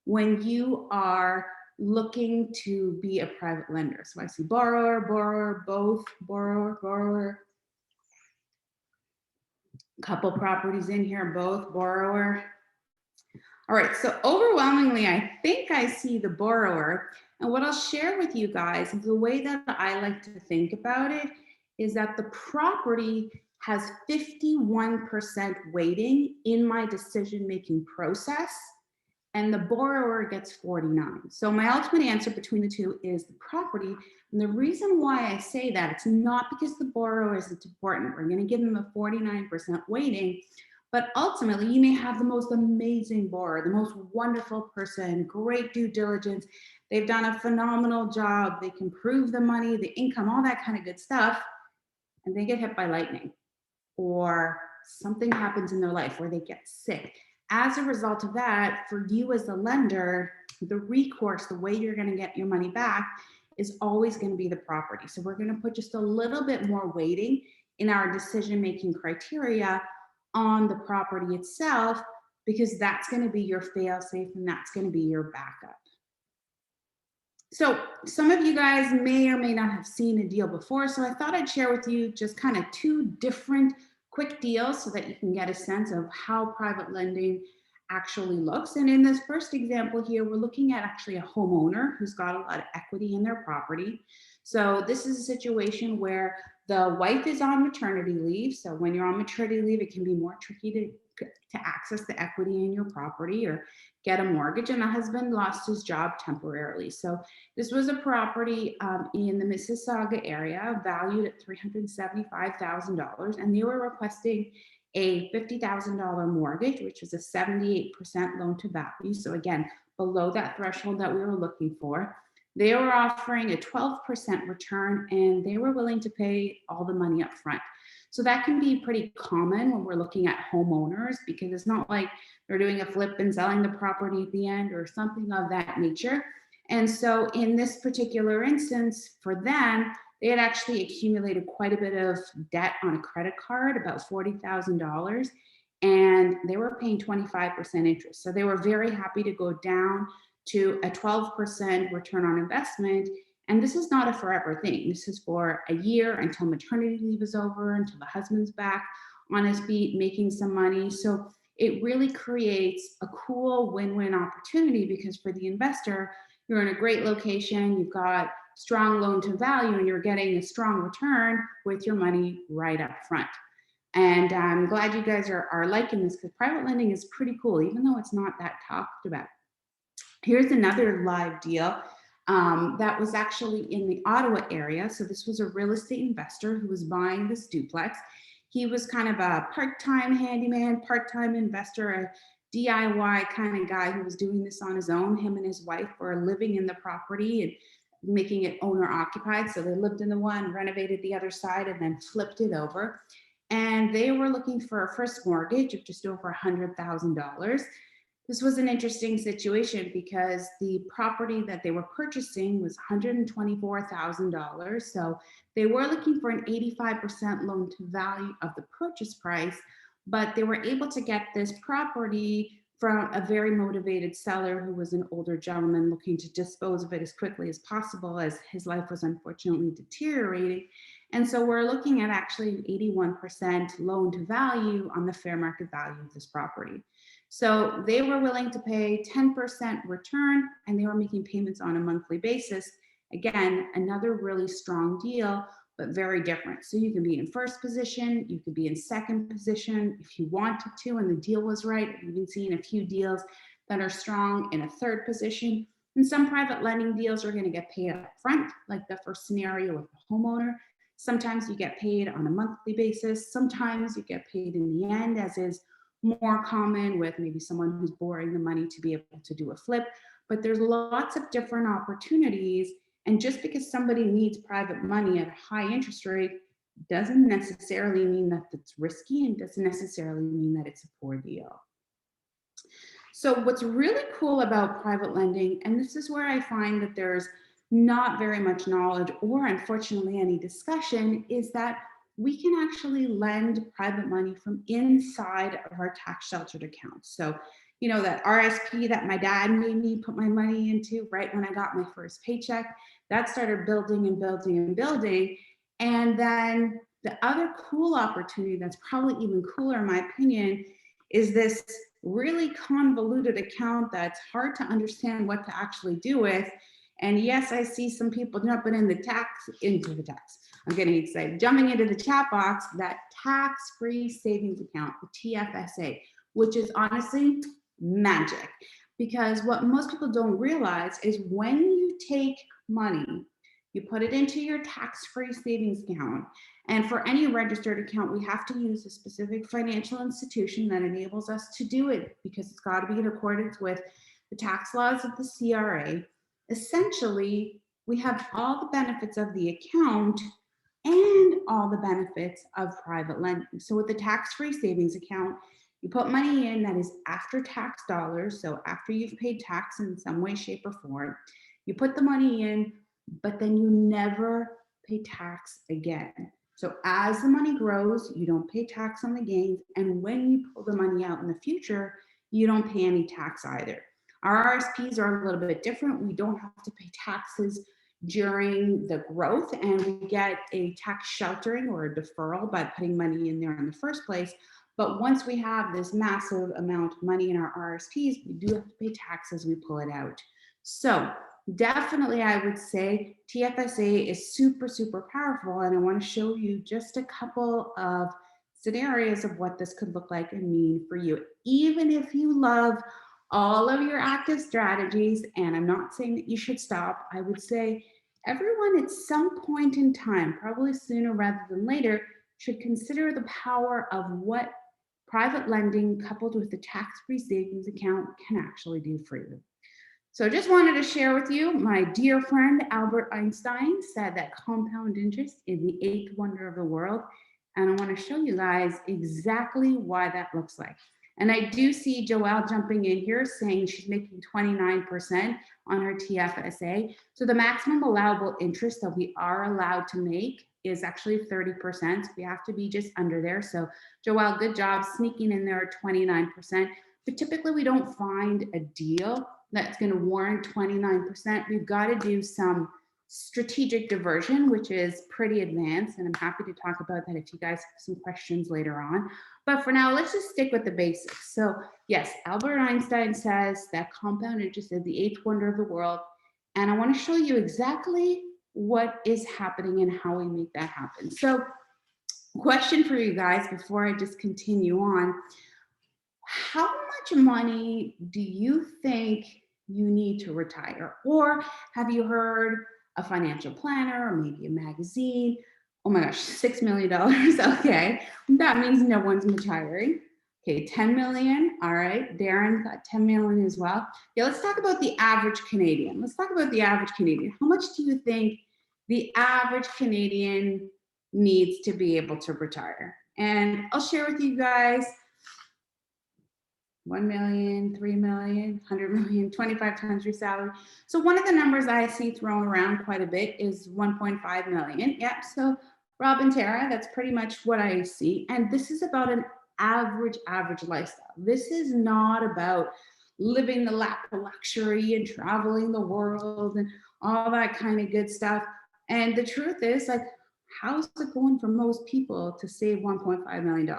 Speaker 3: when you are looking to be a private lender? So I see borrower, borrower, both, borrower, borrower. Couple properties in here, both, borrower. All right, so overwhelmingly, I think I see the borrower. And what I'll share with you guys is the way that I like to think about it is that the property has 51% weighting in my decision-making process, and the borrower gets 49. So my ultimate answer between the two is the property. And the reason why I say that, it's not because the borrower isn't important. We're going to give them a 49% weighting, but ultimately you may have the most amazing borrower, the most wonderful person, great due diligence. They've done a phenomenal job. They can prove the money, the income, all that kind of good stuff. And they get hit by lightning, or something happens in their life where they get sick. As a result of that, for you as the lender, the recourse, the way you're going to get your money back is always going to be the property. So we're going to put just a little bit more weighting in our decision-making criteria on the property itself, because that's going to be your fail-safe and that's going to be your backup. So some of you guys may or may not have seen a deal before, so I thought I'd share with you just kind of two different quick deals so that you can get a sense of how private lending actually looks. And in this first example here, we're looking at actually a homeowner who's got a lot of equity in their property. So this is a situation where the wife is on maternity leave. So when you're on maternity leave, it can be more tricky to access the equity in your property or get a mortgage, and the husband lost his job temporarily. So this was a property in the Mississauga area valued at $375,000, and they were requesting a $50,000 mortgage, which was a 78% loan to value. So again, below that threshold that we were looking for. They were offering a 12% return, and they were willing to pay all the money up front. So that can be pretty common when we're looking at homeowners, because it's not like they're doing a flip and selling the property at the end or something of that nature. And so in this particular instance, for them, they had actually accumulated quite a bit of debt on a credit card, about $40,000, and they were paying 25% interest. So they were very happy to go down to a 12% return on investment. And this is not a forever thing. This is for a year until maternity leave is over, until the husband's back on his feet making some money. So it really creates a cool win-win opportunity, because for the investor, you're in a great location, you've got strong loan to value, and you're getting a strong return with your money right up front. And I'm glad you guys are liking this, because private lending is pretty cool, even though it's not that talked about. Here's another live deal that was actually in the Ottawa area. So this was a real estate investor who was buying this duplex. He was kind of a part-time handyman, part-time investor, DIY kind of guy who was doing this on his own. Him and his wife were living in the property and making it owner occupied. So they lived in the one, renovated the other side, and then flipped it over. And they were looking for a first mortgage of just over $100,000. This was an interesting situation because the property that they were purchasing was $124,000. So they were looking for an 85% loan to value of the purchase price, but they were able to get this property from a very motivated seller who was an older gentleman looking to dispose of it as quickly as possible, as his life was unfortunately deteriorating. And so we're looking at actually an 81% loan to value on the fair market value of this property. So they were willing to pay 10% return, and they were making payments on a monthly basis. Again, another really strong deal, but very different. So you can be in first position, you could be in second position if you wanted to, and the deal was right. We've been seeing a few deals that are strong in a third position. And some private lending deals are going to get paid up front, like the first scenario with the homeowner. Sometimes you get paid on a monthly basis. Sometimes you get paid in the end, as is more common with maybe someone who's borrowing the money to be able to do a flip. But there's lots of different opportunities. And just because somebody needs private money at a high interest rate doesn't necessarily mean that it's risky, and doesn't necessarily mean that it's a poor deal. So what's really cool about private lending, and this is where I find that there's not very much knowledge or unfortunately any discussion, is that we can actually lend private money from inside of our tax sheltered accounts. So, you know, that RSP that my dad made me put my money into right when I got my first paycheck, that started building and building and building. And then the other cool opportunity that's probably even cooler in my opinion is this really convoluted account that's hard to understand what to actually do with. And yes, I see some people jumping into the tax. I'm getting excited. Jumping into the chat box, that tax-free savings account, the TFSA, which is honestly magic. Because what most people don't realize is when you take money, you put it into your tax-free savings account. And for any registered account, we have to use a specific financial institution that enables us to do it, because it's got to be in accordance with the tax laws of the CRA. Essentially, we have all the benefits of the account and all the benefits of private lending. So with the tax-free savings account, you put money in that is after tax dollars. So after you've paid tax in some way, shape, or form, you put the money in, but then you never pay tax again. So as the money grows, you don't pay tax on the gains. And when you pull the money out in the future, you don't pay any tax either. Our RSPs are a little bit different. We don't have to pay taxes during the growth, and we get a tax sheltering or a deferral by putting money in there in the first place. But once we have this massive amount of money in our RSPs, we do have to pay tax as we pull it out. So definitely, I would say TFSA is super, super powerful. And I want to show you just a couple of scenarios of what this could look like and mean for you. Even if you love all of your active strategies, and I'm not saying that you should stop, I would say everyone at some point in time, probably sooner rather than later, should consider the power of what private lending coupled with the tax-free savings account can actually do for you. So I just wanted to share with you, my dear friend Albert Einstein said that compound interest is the eighth wonder of the world. And I want to show you guys exactly why that looks like. And I do see Joelle jumping in here saying she's making 29% on her TFSA. So the maximum allowable interest that we are allowed to make is actually 30%. We have to be just under there. So Joelle, good job sneaking in there at 29%. But typically we don't find a deal that's going to warrant 29%. We've got to do some strategic diversion, which is pretty advanced. And I'm happy to talk about that if you guys have some questions later on. But for now, let's just stick with the basics. So yes, Albert Einstein says that compound interest is the eighth wonder of the world. And I want to show you exactly what is happening and how we make that happen. So question for you guys before I just continue on. How much money do you think you need to retire? Or have you heard a financial planner or maybe a magazine? Oh my gosh, $6 million. Okay, that means no one's retiring. Okay, 10 million. All right, Darren got 10 million as well. Yeah, let's talk about the average Canadian. Let's talk about the average Canadian. How much do you think the average Canadian needs to be able to retire? And I'll share with you guys 1 million, 3 million, 100 million, 25 times your salary. So one of the numbers I see thrown around quite a bit is 1.5 million. Yep, so Rob and Tara, that's pretty much what I see. And this is about an average lifestyle. This is not about living the lap of luxury and traveling the world and all that kind of good stuff. And the truth is, like, how's it going for most people to save $1.5 million?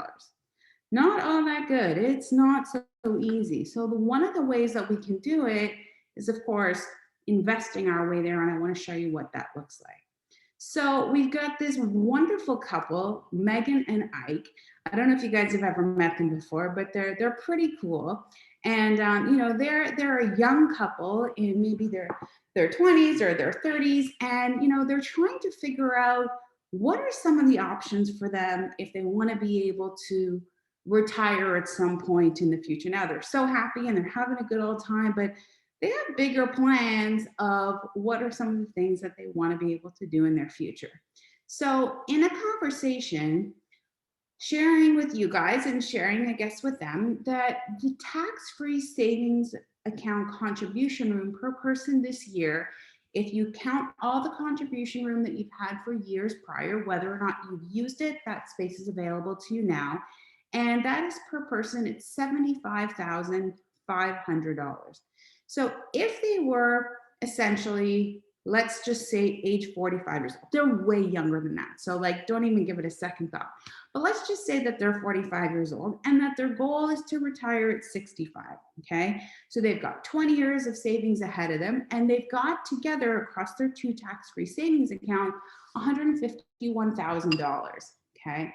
Speaker 3: Not all that good. It's not so easy. So one of the ways that we can do it is, of course, investing our way there. And I want to show you what that looks like. So we've got this wonderful couple, Megan and Ike. I don't know if you guys have ever met them before, but they're pretty cool. And you know, they're a young couple in maybe their 20s or their 30s, and you know, they're trying to figure out what are some of the options for them if they want to be able to retire at some point in the future. Now they're so happy and they're having a good old time, but they have bigger plans of what are some of the things that they want to be able to do in their future. So in a conversation, sharing with you guys and sharing, I guess, with them that the tax-free savings account contribution room per person this year, if you count all the contribution room that you've had for years prior, whether or not you've used it, that space is available to you now. And that is per person, it's $75,500. So if they were essentially, let's just say age 45 years old, they're way younger than that. So like, don't even give it a second thought. But let's just say that they're 45 years old and that their goal is to retire at 65, okay? So they've got 20 years of savings ahead of them, and they've got together across their two tax-free savings account, $151,000, okay?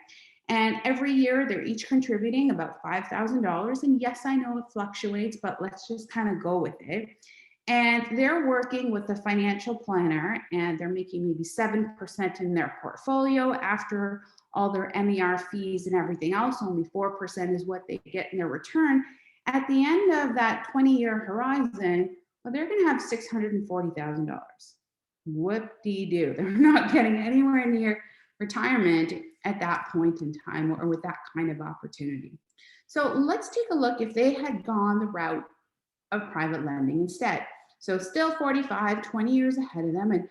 Speaker 3: And every year they're each contributing about $5,000. And yes, I know it fluctuates, but let's just kind of go with it. And they're working with a financial planner, and they're making maybe 7% in their portfolio after all their MER fees and everything else. Only 4% is what they get in their return. At the end of that 20-year horizon, well, they're going to have $640,000. What do you do? They're not getting anywhere near retirement at that point in time or with that kind of opportunity. So let's take a look if they had gone the route of private lending instead. So still 45, 20 years ahead of them, and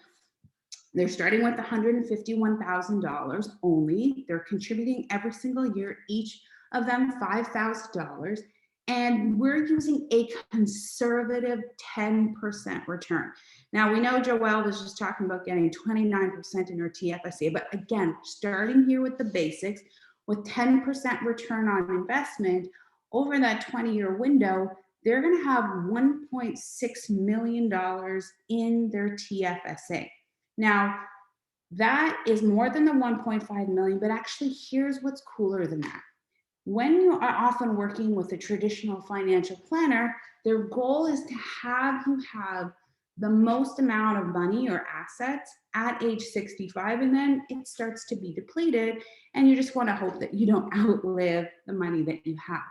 Speaker 3: they're starting with $151,000 only. They're contributing every single year, each of them $5,000. And we're using a conservative 10% return. Now, we know Joelle was just talking about getting 29% in her TFSA, but again, starting here with the basics, with 10% return on investment over that 20-year window, they're going to have $1.6 million in their TFSA. Now, that is more than the 1.5 million, but actually here's what's cooler than that. When you are often working with a traditional financial planner, their goal is to have you have the most amount of money or assets at age 65, and then it starts to be depleted, and you just want to hope that you don't outlive the money that you have.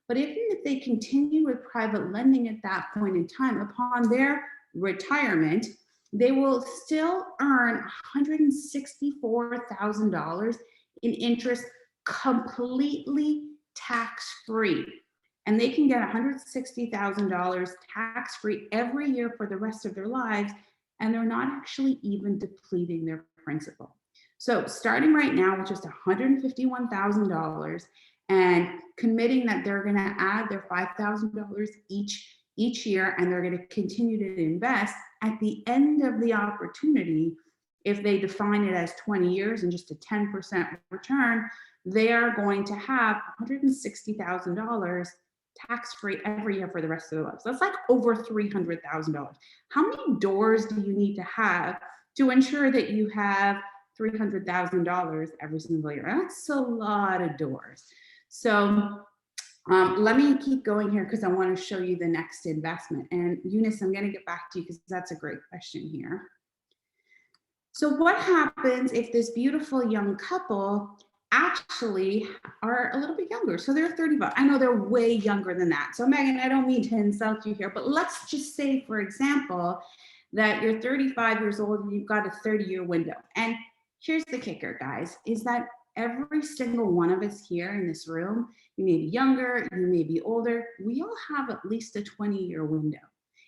Speaker 3: But even if they continue with private lending at that point in time, upon their retirement, they will still earn $164,000 in interest completely tax-free. And they can get $160,000 tax-free every year for the rest of their lives, and they're not actually even depleting their principal. So starting right now with just $151,000 and committing that they're going to add their $5,000 each year, and they're going to continue to invest, at the end of the opportunity, if they define it as 20 years and just a 10% return, they are going to have $160,000 tax-free every year for the rest of their lives. That's like over $300,000. How many doors do you need to have to ensure that you have $300,000 every single year? That's a lot of doors. So let me keep going here because I want to show you the next investment. And Eunice, I'm going to get back to you because that's a great question here. So what happens if this beautiful young couple actually are a little bit younger. So they're 35. I know they're way younger than that. So Megan, I don't mean to insult you here, but let's just say, for example, that you're 35 years old and you've got a 30-year window. And here's the kicker, guys, is that every single one of us here in this room, you may be younger, you may be older, we all have at least a 20-year window.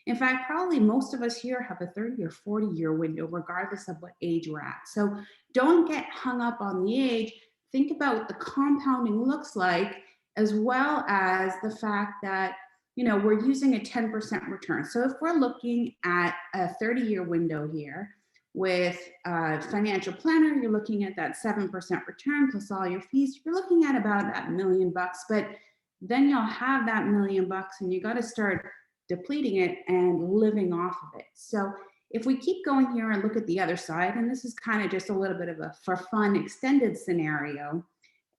Speaker 3: In fact, probably most of us here have a 30 or 40-year window, regardless of what age we're at. So don't get hung up on the age. Think about what the compounding looks like, as well as the fact that, you know, we're using a 10% return. So if we're looking at a 30-year window here with a financial planner, you're looking at that 7% return plus all your fees, you're looking at about that $1 million, but then you'll have that $1 million and you got to start depleting it and living off of it. So if we keep going here and look at the other side, and this is kind of just a little bit of a for fun extended scenario,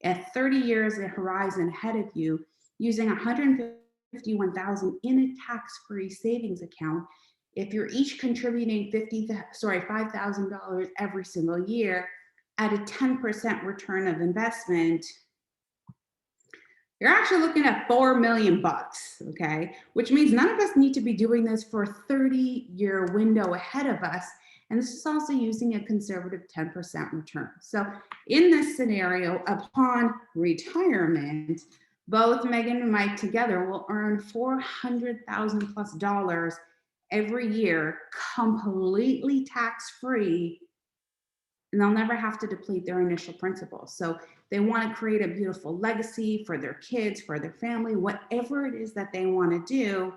Speaker 3: at 30 years a horizon ahead of you, using $151,000 in a tax-free savings account, if you're each contributing $5,000 every single year at a 10% return of investment, you're actually looking at $4 million, okay? Which means none of us need to be doing this for a 30-year window ahead of us. And this is also using a conservative 10% return. So in this scenario, upon retirement, both Megan and Mike together will earn $400,000 plus every year, completely tax-free, and they'll never have to deplete their initial principal. So they want to create a beautiful legacy for their kids, for their family, whatever it is that they want to do.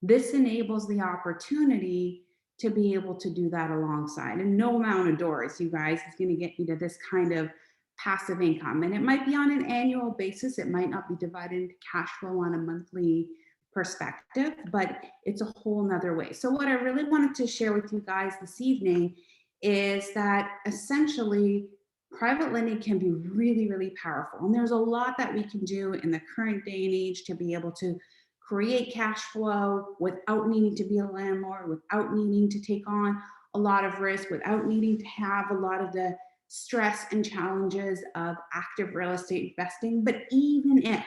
Speaker 3: This enables the opportunity to be able to do that alongside. And no amount of doors, you guys, is going to get you to this kind of passive income. And it might be on an annual basis. It might not be divided into cash flow on a monthly perspective, but it's a whole nother way. So what I really wanted to share with you guys this evening is that essentially private lending can be really, really powerful. And there's a lot that we can do in the current day and age to be able to create cash flow without needing to be a landlord, without needing to take on a lot of risk, without needing to have a lot of the stress and challenges of active real estate investing. But even if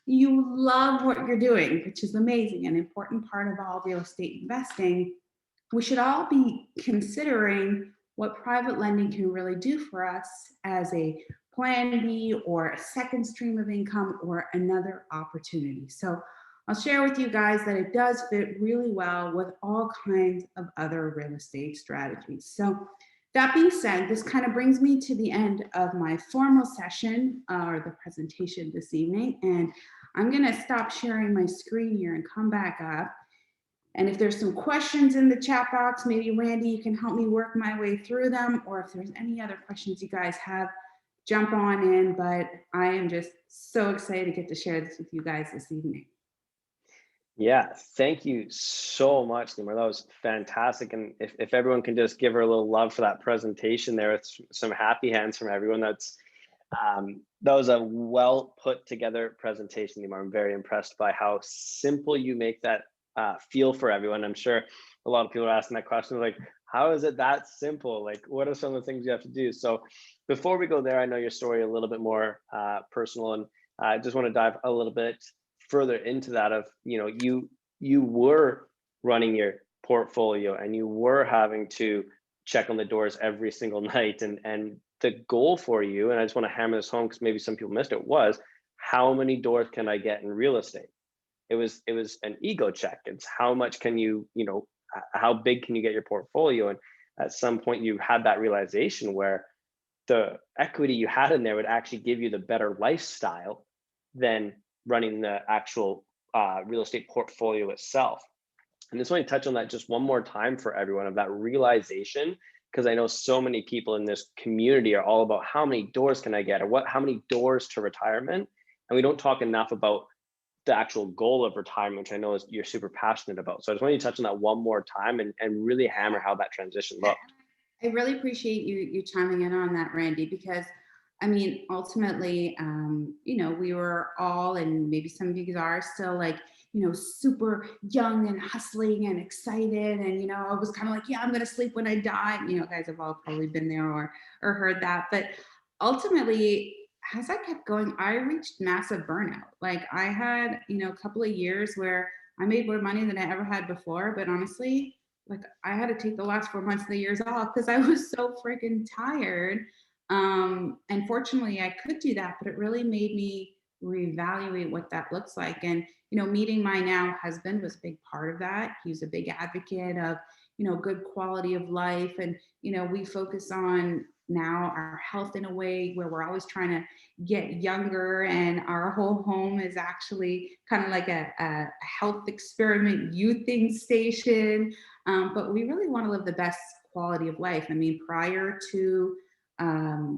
Speaker 3: you love what you're doing, which is amazing, an important part of all real estate investing, we should all be considering what private lending can really do for us as a plan B or a second stream of income or another opportunity. So I'll share with you guys that it does fit really well with all kinds of other real estate strategies. So that being said, this kind of brings me to the end of my formal session or the presentation this evening. And I'm going to stop sharing my screen here and come back up. And if there's some questions in the chat box, maybe Randy, you can help me work my way through them. Or if there's any other questions you guys have, jump on in. But I am just so excited to get to share this with you guys this evening.
Speaker 1: Yeah, thank you so much, Limor. That was fantastic. And if everyone can just give her a little love for that presentation there, with some happy hands from everyone. That was a well put together presentation, Limor. I'm very impressed by how simple you make that feel for everyone. I'm sure a lot of people are asking that question, like, how is it that simple? Like, what are some of the things you have to do? So before we go there, I know your story a little bit more personal, and I just want to dive a little bit further into that of, you know, you were running your portfolio and you were having to check on the doors every single night, and the goal for you, and I just want to hammer this home because maybe some people missed it, was how many doors can I get in real estate? It was an ego check. It's how much can you know, how big can you get your portfolio? And at some point you had that realization where the equity you had in there would actually give you the better lifestyle than running the actual real estate portfolio itself. And just want to touch on that just one more time for everyone, of that realization, because I know so many people in this community are all about how many doors can I get, or how many doors to retirement. And we don't talk enough about the actual goal of retirement, which I know is you're super passionate about. So I just want you to touch on that one more time and really hammer how that transition looked.
Speaker 3: I really appreciate you chiming in on that, Randy, because I mean, ultimately, you know, we were all, and maybe some of you are still, like, you know, super young and hustling and excited. And, you know, I was kind of like, yeah, I'm going to sleep when I die. You know, guys have all probably been there or heard that. But ultimately, as I kept going, I reached massive burnout. Like I had, a couple of years where I made more money than I ever had before, but honestly, like I had to take the last 4 months of the years off because I was so freaking tired. And fortunately I could do that, but it really made me reevaluate what that looks like. And, meeting my now husband was a big part of that. He's a big advocate of, good quality of life. And, we focus on now our health in a way where we're always trying to get younger, and our whole home is actually kind of like a health experiment youthing station. But we really want to live the best quality of life. I mean, prior to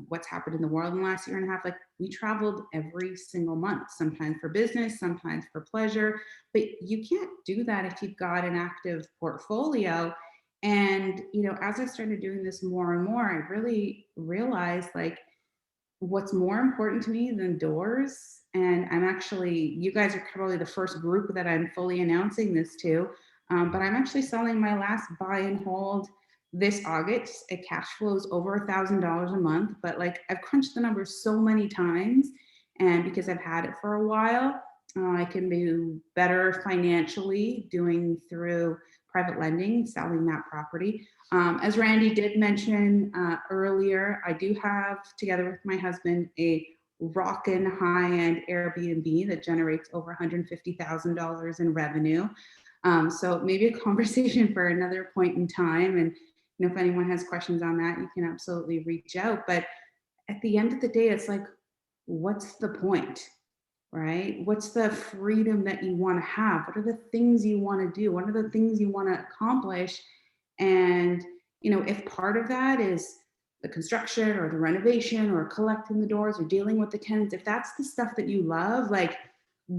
Speaker 3: what's happened in the world in the last year and a half, like we traveled every single month, sometimes for business, sometimes for pleasure, but you can't do that if you've got an active portfolio. And, as I started doing this more and more, I really realized like what's more important to me than doors. And I'm actually, you guys are probably the first group that I'm fully announcing this to, but I'm actually selling my last buy and hold this August. It cash flows over $1,000 a month, but like I've crunched the numbers so many times, and because I've had it for a while, I can do better financially doing through private lending, selling that property. As Randy did mention earlier, I do have, together with my husband, a rockin' high-end Airbnb that generates over $150,000 in revenue. So maybe a conversation for another point in time. And if anyone has questions on that, you can absolutely reach out. But at the end of the day, it's like, what's the point, right? What's the freedom that you want to have? What are the things you want to do? What are the things you want to accomplish? And, if part of that is the construction or the renovation or collecting the doors or dealing with the tenants, if that's the stuff that you love, like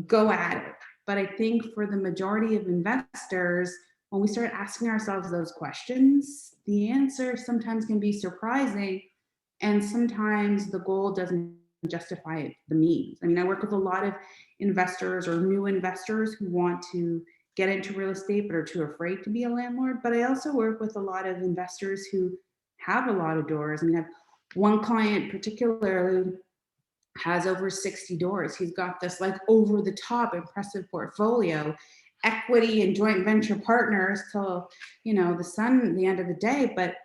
Speaker 3: go at it. But I think for the majority of investors, when we start asking ourselves those questions, the answer sometimes can be surprising. And sometimes the goal doesn't justify the means. I mean, I work with a lot of investors or new investors who want to get into real estate but are too afraid to be a landlord. But I also work with a lot of investors who have a lot of doors. I mean, I have one client particularly has over 60 doors. He's got this like over the top impressive portfolio, equity and joint venture partners till, the sun at the end of the day, but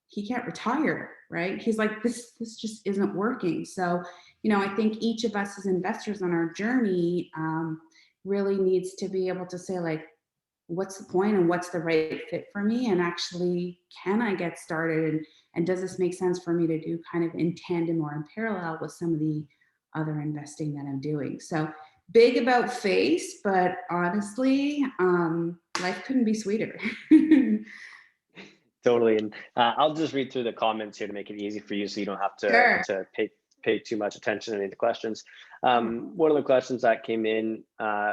Speaker 3: he can't retire, right? He's like, this just isn't working. So, I think each of us as investors on our journey really needs to be able to say like, what's the point and what's the right fit for me? And actually, can I get started? And does this make sense for me to do kind of in tandem or in parallel with some of the other investing that I'm doing? So big about face, but honestly, life couldn't be sweeter.
Speaker 1: Totally. And I'll just read through the comments here to make it easy for you so you don't have to,
Speaker 3: Sure.
Speaker 1: to pay too much attention to any of the questions. One of the questions that came in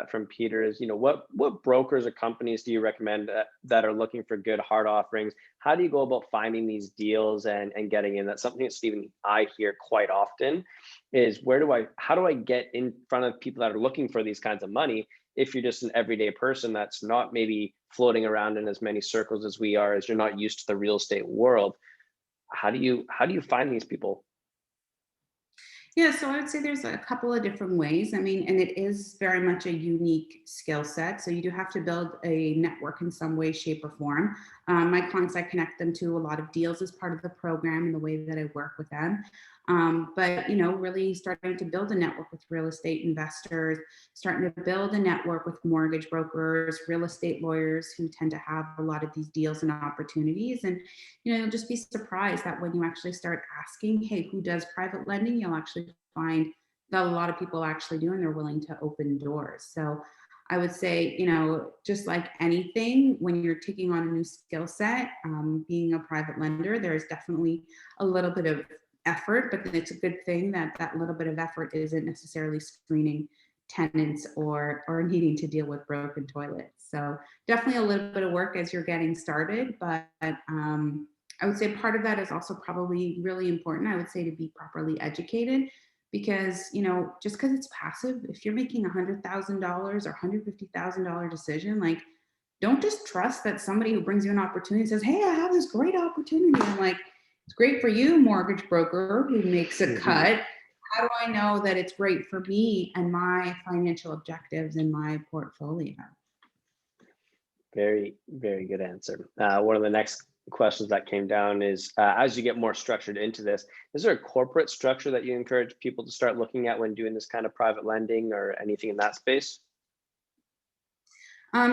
Speaker 1: from Peter is, what brokers or companies do you recommend that are looking for good hard offerings? How do you go about finding these deals and getting in? That's something that Stephen, I hear quite often is how do I get in front of people that are looking for these kinds of money? If you're just an everyday person that's not maybe floating around in as many circles as we are, as you're not used to the real estate world, how do you find these people?
Speaker 3: Yeah, so I would say there's a couple of different ways. I mean, and it is very much a unique skill set. So you do have to build a network in some way, shape, or form. My clients, I connect them to a lot of deals as part of the program and the way that I work with them. But, really starting to build a network with real estate investors, starting to build a network with mortgage brokers, real estate lawyers who tend to have a lot of these deals and opportunities. And, you'll just be surprised that when you actually start asking, hey, who does private lending, you'll actually find that a lot of people actually do, and they're willing to open doors. So I would say, just like anything, when you're taking on a new skill set, being a private lender, there's definitely a little bit of effort, but it's a good thing that that little bit of effort isn't necessarily screening tenants or needing to deal with broken toilets. So definitely a little bit of work as you're getting started, but I would say part of that is also probably really important. I would say to be properly educated, because just because it's passive, if you're making $100,000 or $150,000 decision, like don't just trust that somebody who brings you an opportunity says, hey, I have this great opportunity. I'm like, it's great for you, mortgage broker who makes a cut. how do I know that it's great for me and my financial objectives in my portfolio?
Speaker 1: Very, very good answer. One of the next questions that came down is, as you get more structured into this, is there a corporate structure that you encourage people to start looking at when doing this kind of private lending or anything in that space?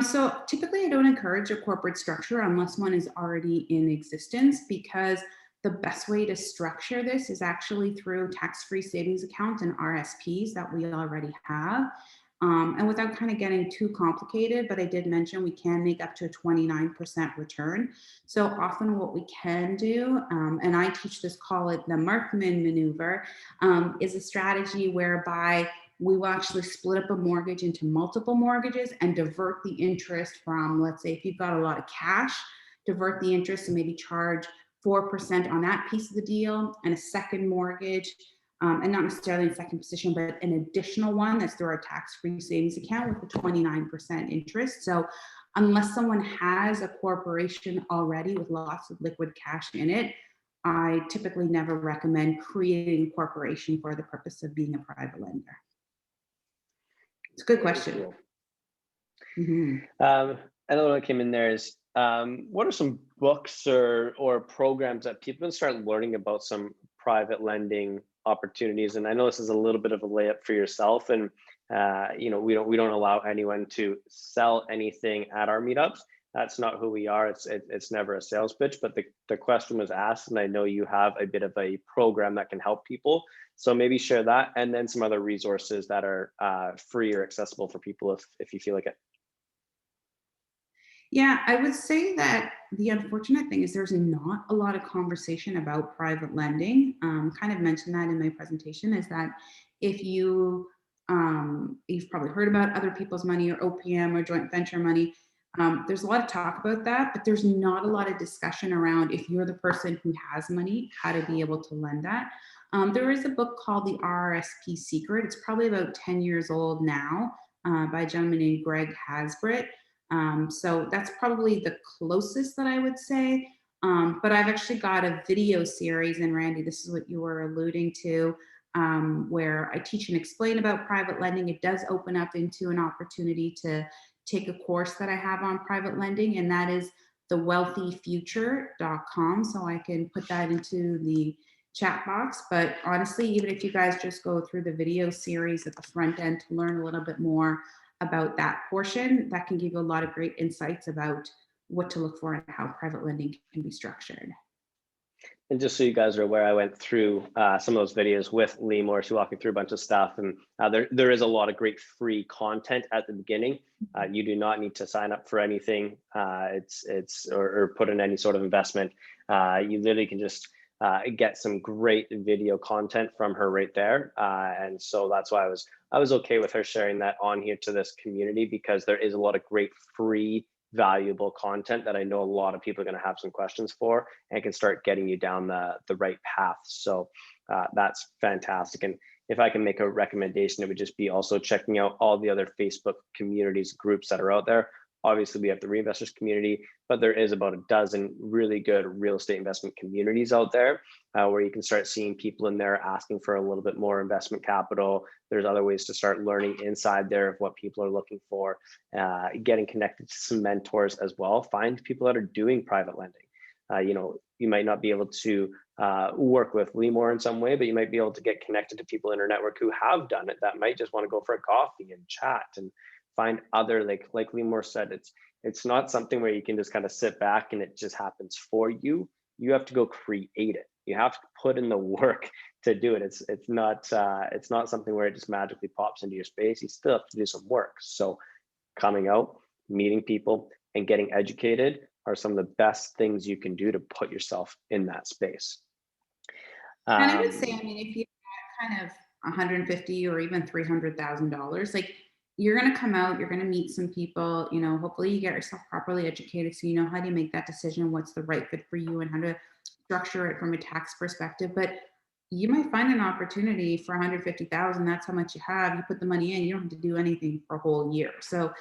Speaker 3: So typically I don't encourage a corporate structure unless one is already in existence, because the best way to structure this is actually through tax-free savings accounts and RSPs that we already have. And without kind of getting too complicated, but I did mention we can make up to a 29% return. So often what we can do, and I teach this, call it the Markman maneuver, is a strategy whereby we will actually split up a mortgage into multiple mortgages and divert the interest from, let's say, if you've got a lot of cash, divert the interest and maybe charge 4% on that piece of the deal, and a second mortgage, and not necessarily in second position, but an additional one that's through our tax-free savings account with a 29% interest. So unless someone has a corporation already with lots of liquid cash in it, I typically never recommend creating a corporation for the purpose of being a private lender. It's a good question.
Speaker 1: Another one that came in there is, what are some books or programs that people can start learning about some private lending opportunities? And I know this is a little bit of a layup for yourself, and we don't allow anyone to sell anything at our meetups. That's not who we are. It's never a sales pitch, but the question was asked, and I know you have a bit of a program that can help people. So maybe share that, and then some other resources that are free or accessible for people if you feel like it.
Speaker 3: Yeah, I would say that the unfortunate thing is there's not a lot of conversation about private lending. Kind of mentioned that in my presentation, is that if you've probably heard about other people's money or OPM or joint venture money. There's a lot of talk about that, but there's not a lot of discussion around, if you're the person who has money, how to be able to lend that. There is a book called The RRSP Secret. It's probably about 10 years old now, by a gentleman named Greg Hasbrett. So that's probably the closest that I would say. But I've actually got a video series, and Randy, this is what you were alluding to, where I teach and explain about private lending. It does open up into an opportunity to take a course that I have on private lending, and that is thewealthyfuture.com. So I can put that into the chat box. But honestly, even if you guys just go through the video series at the front end to learn a little bit more about that portion, that can give you a lot of great insights about what to look for and how private lending can be structured.
Speaker 1: And just so you guys are aware, I went through some of those videos with Limor. She walked me through a bunch of stuff, and there is a lot of great free content at the beginning. You do not need to sign up for anything. Or put in any sort of investment. You literally can just get some great video content from her right there, and so that's why I was okay with her sharing that on here to this community, because there is a lot of great free valuable content that I know a lot of people are going to have some questions for, and can start getting you down the right path. So that's fantastic. And if I can make a recommendation, it would just be also checking out all the other Facebook communities, groups that are out there. Obviously, we have the REINVESTORS community, but there is about a dozen really good real estate investment communities out there, where you can start seeing people in there asking for a little bit more investment capital. There's other ways to start learning inside there of what people are looking for, getting connected to some mentors as well. Find people that are doing private lending. You might not be able to work with Limor in some way, but you might be able to get connected to people in your network who have done it, that might just want to go for a coffee and chat and find other, like Limor said, it's not something where you can just kind of sit back and it just happens for you. You have to go create it. You have to put in the work to do it. It's not something where it just magically pops into your space. You still have to do some work. So coming out, meeting people, and getting educated are some of the best things you can do to put yourself in that space.
Speaker 3: And I would say, I mean, if you got kind of 150 or even $300,000, like, you're going to come out, you're going to meet some people, hopefully you get yourself properly educated, so you know how to make that decision, what's the right fit for you, and how to structure it from a tax perspective. But you might find an opportunity for 150,000. That's how much you have. You put the money in, you don't have to do anything for a whole year. So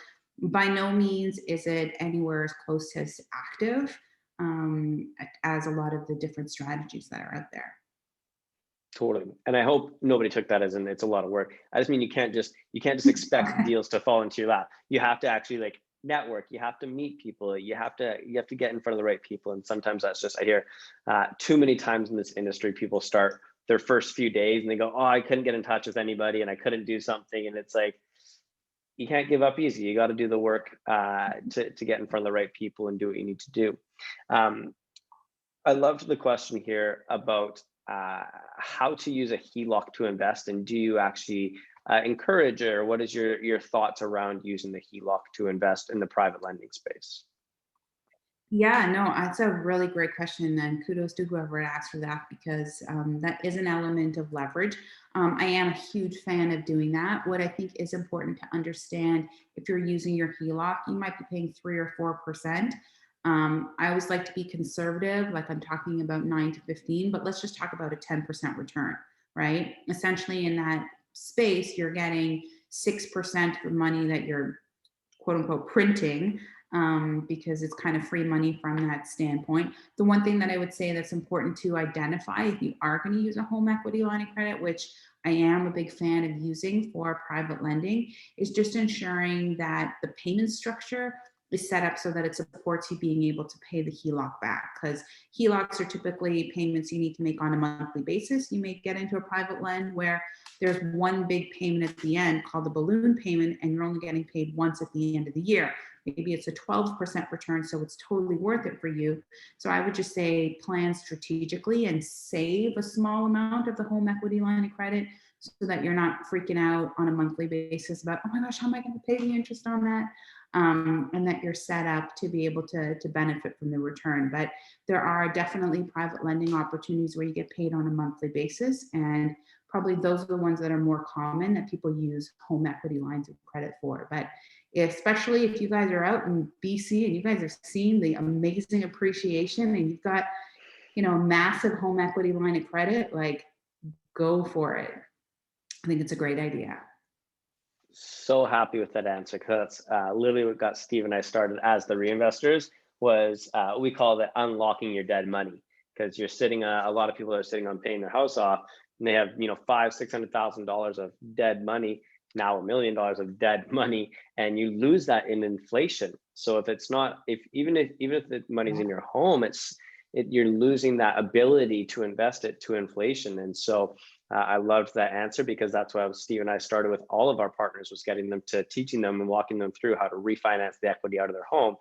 Speaker 3: by no means is it anywhere as close to as active as a lot of the different strategies that are out there.
Speaker 1: Totally. And I hope nobody took that as in it's a lot of work. I just mean you can't just expect deals to fall into your lap. You have to actually like network. You have to meet people. You have to get in front of the right people. And sometimes that's just, I hear too many times in this industry, people start their first few days and they go, oh, I couldn't get in touch with anybody and I couldn't do something. And it's like, you can't give up easy. You got to do the work to get in front of the right people and do what you need to do. I loved the question here about how to use a HELOC to invest, and do you actually encourage it, or what is your thoughts around using the HELOC to invest in the private lending space?
Speaker 3: Yeah, no, that's a really great question, and kudos to whoever asked for that, because that is an element of leverage. I am a huge fan of doing that. What I think is important to understand, if you're using your HELOC, you might be paying 3 or 4%. I always like to be conservative, like I'm talking about 9 to 15, but let's just talk about a 10% return, right? Essentially in that space, you're getting 6% of the money that you're quote unquote printing, because it's kind of free money from that standpoint. The one thing that I would say that's important to identify if you are going to use a home equity line of credit, which I am a big fan of using for private lending, is just ensuring that the payment structure is set up so that it supports you being able to pay the HELOC back, because HELOCs are typically payments you need to make on a monthly basis. You may get into a private lend where there's one big payment at the end called the balloon payment, and you're only getting paid once at the end of the year. Maybe it's a 12% return, so it's totally worth it for you. So I would just say plan strategically and save a small amount of the home equity line of credit so that you're not freaking out on a monthly basis about, oh my gosh, how am I going to pay the interest on that? And that you're set up to be able to benefit from the return. But there are definitely private lending opportunities where you get paid on a monthly basis, and probably those are the ones that are more common that people use home equity lines of credit for. But especially if you guys are out in BC and you guys have seen the amazing appreciation and you've got, a massive home equity line of credit, like, go for it. I think it's a great idea.
Speaker 1: So happy with that answer, because that's literally what got Steve and I started as the reinvestors. Was we call it unlocking your dead money, because you're sitting a lot of people are sitting on paying their house off and they have $500,000-$600,000 of dead money, now $1 million of dead money, and you lose that in inflation. So if it's not, even if the money's in your home, you're losing that ability to invest it to inflation. And so I loved that answer, because that's why Steve and I started with all of our partners, was getting them to teaching them and walking them through how to refinance the equity out of their home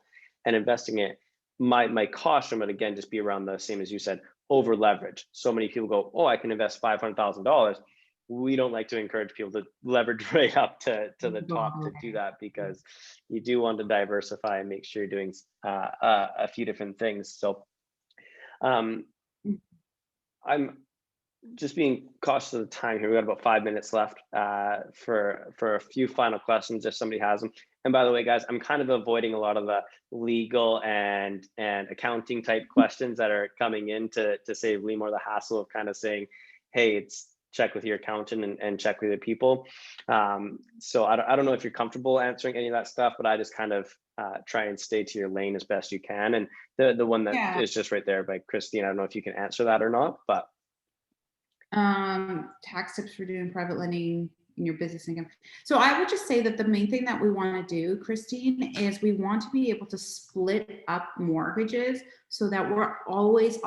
Speaker 1: and investing it. My caution would again just be around the same as you said, over leverage. So many people go, oh, I can invest $500,000. We don't like to encourage people to leverage right up to the top to do that, because you do want to diversify and make sure you're doing a few different things. So I'm just being cautious of the time here. We got about 5 minutes left for a few final questions if somebody has them. And by the way, guys, I'm kind of avoiding a lot of the legal and accounting type questions that are coming in to save Limor the hassle of kind of saying, hey, it's check with your accountant and check with the people. So I don't know if you're comfortable answering any of that stuff, but I just kind of try and stay to your lane as best you can. And the one that is just right there by Christine, I don't know if you can answer that or not, but.
Speaker 3: Tax tips for doing private lending in your business income. So I would just say that the main thing that we want to do, Christine, is we want to be able to split up mortgages so that we're always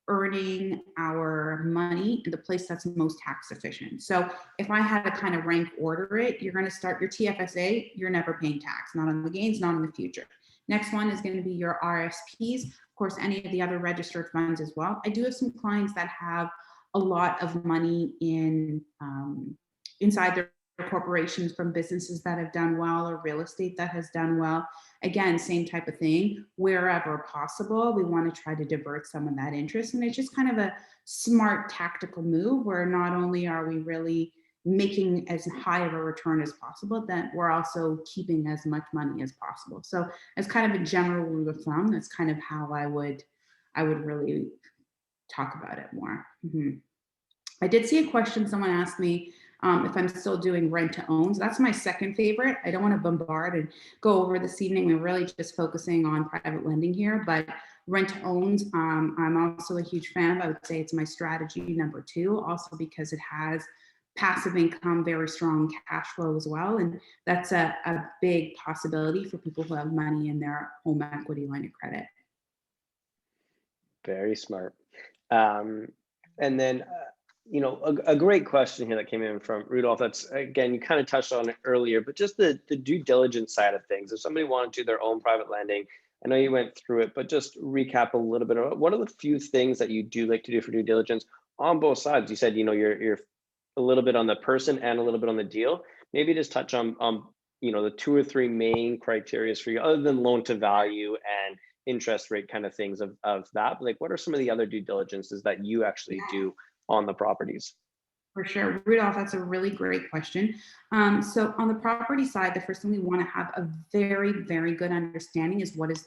Speaker 3: earning our money in the place that's most tax efficient. So if I had to kind of rank order it, you're going to start your TFSA, you're never paying tax, not on the gains, not in the future. Next one is going to be your RSPs. Of course, any of the other registered funds as well. I do have some clients that have a lot of money in inside their corporations from businesses that have done well or real estate that has done well. Again, same type of thing. Wherever possible, we want to try to divert some of that interest. And it's just kind of a smart tactical move where not only are we really making as high of a return as possible, that we're also keeping as much money as possible. So as kind of a general rule of thumb, that's kind of how I would really talk about it more. I did see a question someone asked me if I'm still doing rent to owns. That's my second favorite. I don't want to bombard and go over this evening. We're really just focusing on private lending here, but Rent to owns, I'm also a huge fan of. I would say it's my strategy number 2, also because it has passive income, very strong cash flow as well. And that's a big possibility for people who have money in their home equity line of credit.
Speaker 1: Very smart. And then, a great question here that came in from Rudolph. That's, again, you kind of touched on it earlier, but just the due diligence side of things. If somebody wanted to do their own private lending, I know you went through it, but just recap a little bit of what are the few things that you do like to do for due diligence on both sides? You said, you're a little bit on the person and a little bit on the deal. Maybe just touch on the 2 or 3 main criteria for you, other than loan to value and interest rate kind of things of that. Like, what are some of the other due diligences that you actually do on the properties?
Speaker 3: For sure. Rudolph, that's a really great question. So on the property side, the first thing we want to have a very, very good understanding is what is,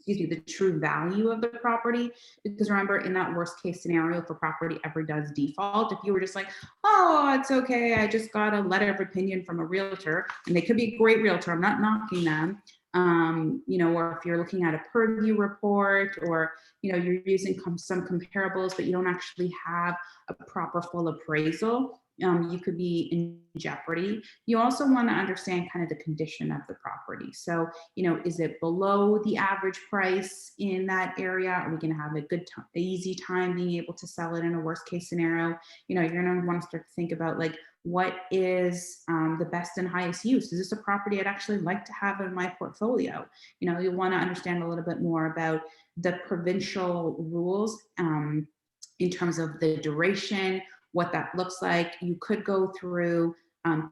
Speaker 3: the true value of the property. Because remember, in that worst case scenario, if a property ever does default, if you were just like, oh, it's okay, I just got a letter of opinion from a realtor, and they could be a great realtor, I'm not knocking them, or if you're looking at a purview report, or you're using some comparables, but you don't actually have a proper full appraisal, you could be in jeopardy. You also want to understand kind of the condition of the property. So, is it below the average price in that area? Are we going to have a good, easy time being able to sell it in a worst case scenario? You're going to want to start to think about, like, what is the best and highest use? Is this a property I'd actually like to have in my portfolio? You'll want to understand a little bit more about the provincial rules in terms of the duration, what that looks like. You could go through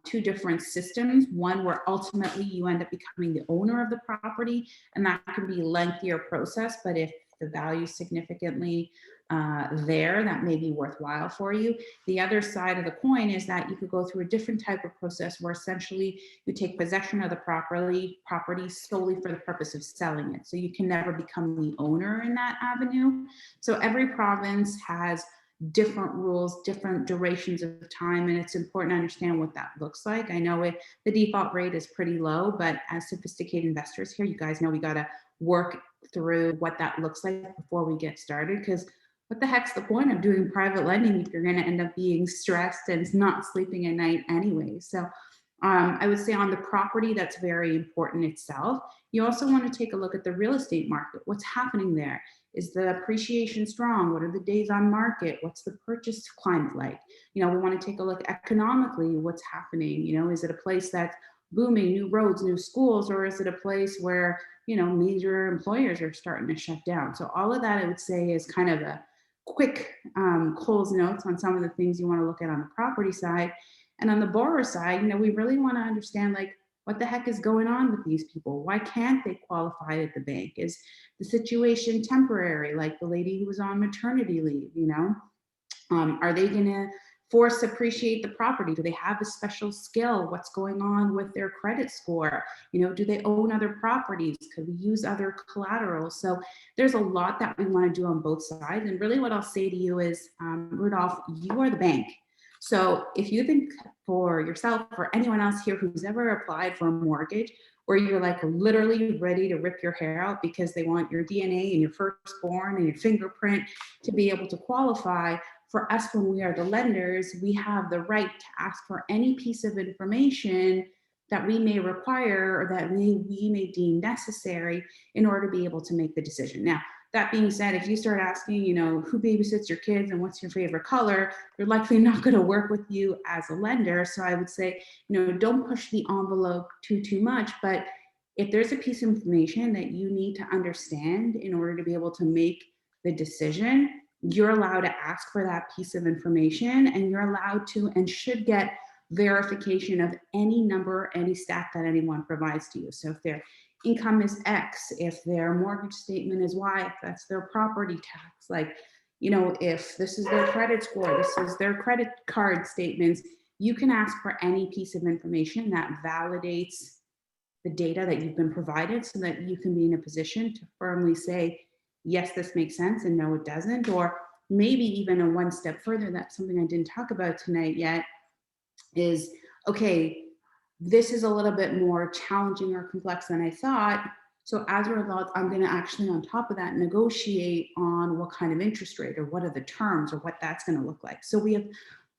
Speaker 3: 2 different systems, one where ultimately you end up becoming the owner of the property, and that can be a lengthier process, but if the value is significantly there, that may be worthwhile for you. The other side of the coin is that you could go through a different type of process where essentially you take possession of the property solely for the purpose of selling it. So you can never become the owner in that avenue. So every province has different rules, different durations of time, and it's important to understand what that looks like. I know the default rate is pretty low, but as sophisticated investors here, you guys know we got to work through what that looks like before we get started, because what the heck's the point of doing private lending if you're going to end up being stressed and not sleeping at night anyway? So I would say on the property, that's very important itself. You also want to take a look at the real estate market. What's happening there? Is the appreciation strong? What are the days on market? What's the purchase climate like? We want to take a look economically, what's happening. Is it a place that's booming, new roads, new schools, or is it a place where, major employers are starting to shut down? So all of that, I would say, is kind of a quick Cole's notes on some of the things you want to look at on the property side. And on the borrower side, we really want to understand, like, what the heck is going on with these people? Why can't they qualify at the bank? Is the situation temporary, like the lady who was on maternity leave? Are they going to force appreciate the property? Do they have a special skill? What's going on with their credit score? Do they own other properties? Could we use other collateral? So there's a lot that we want to do on both sides. And really what I'll say to you is, Rudolph, you are the bank. So if you think for yourself or anyone else here who's ever applied for a mortgage, where you're like literally ready to rip your hair out because they want your DNA and your firstborn and your fingerprint to be able to qualify, for us, when we are the lenders, we have the right to ask for any piece of information that we may require or that we may deem necessary in order to be able to make the decision. Now, that being said, if you start asking, who babysits your kids and what's your favorite color, they're likely not going to work with you as a lender. So I would say, don't push the envelope too much. But if there's a piece of information that you need to understand in order to be able to make the decision, you're allowed to ask for that piece of information, and you're allowed to and should get verification of any number, any stat that anyone provides to you. So if their income is X, if their mortgage statement is Y, if that's their property tax, like, if this is their credit score, this is their credit card statements, you can ask for any piece of information that validates the data that you've been provided so that you can be in a position to firmly say, yes, this makes sense, and no, it doesn't. Or maybe even a one step further, that's something I didn't talk about tonight yet, is, okay, this is a little bit more challenging or complex than I thought. So as a result, I'm going to actually, on top of that, negotiate on what kind of interest rate or what are the terms or what that's going to look like. So we have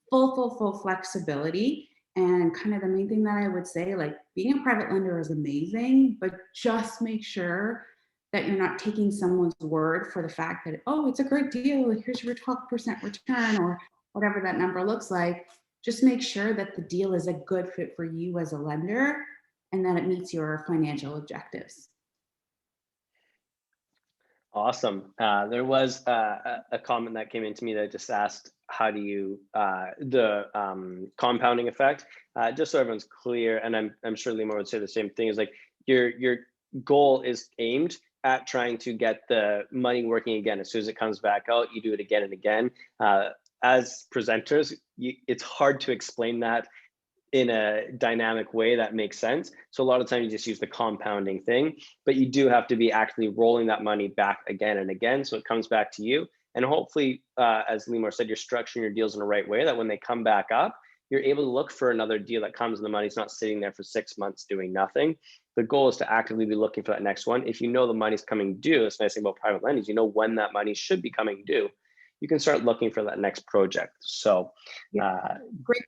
Speaker 3: full flexibility. And kind of the main thing that I would say, like, being a private lender is amazing, but just make sure that you're not taking someone's word for the fact that, oh, it's a great deal, here's your 12% return or whatever that number looks like. Just make sure that the deal is a good fit for you as a lender and that it meets your financial objectives.
Speaker 1: Awesome. There was a comment that came into me that just asked, how do you, the compounding effect, just so everyone's clear, and I'm sure Limor would say the same thing, is like your goal is aimed at trying to get the money working again. As soon as it comes back out, you do it again and again. As presenters, it's hard to explain that in a dynamic way that makes sense. So a lot of times you just use the compounding thing, but you do have to be actually rolling that money back again and again. So it comes back to you. And hopefully, as Limor said, you're structuring your deals in the right way that when they come back up, you're able to look for another deal that comes and the money's not sitting there for 6 months doing nothing. The goal is to actively be looking for that next one. If you know the money's coming due, it's nice thing about private lending, you know when that money should be coming due. You can start looking for that next project. So
Speaker 3: great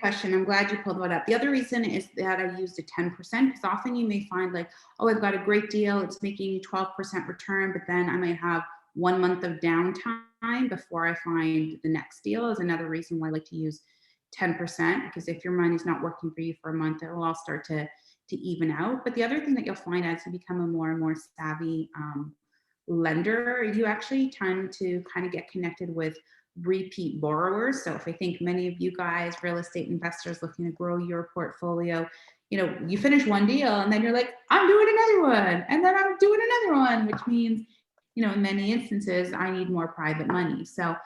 Speaker 3: question. I'm glad you pulled that up. The other reason is that I used a 10%, because often you may find like, oh, I've got a great deal, it's making 12% return, but then I might have 1 month of downtime before I find the next deal. Is another reason why I like to use 10%, because if your money's not working for you for a month, it will all start to even out. But the other thing that you'll find as you become a more and more savvy lender, you actually tend to kind of get connected with repeat borrowers. So if I think many of you guys, real estate investors looking to grow your portfolio, you finish one deal and then you're like, I'm doing another one, and then I'm doing another one, which means, in many instances, I need more private money. So,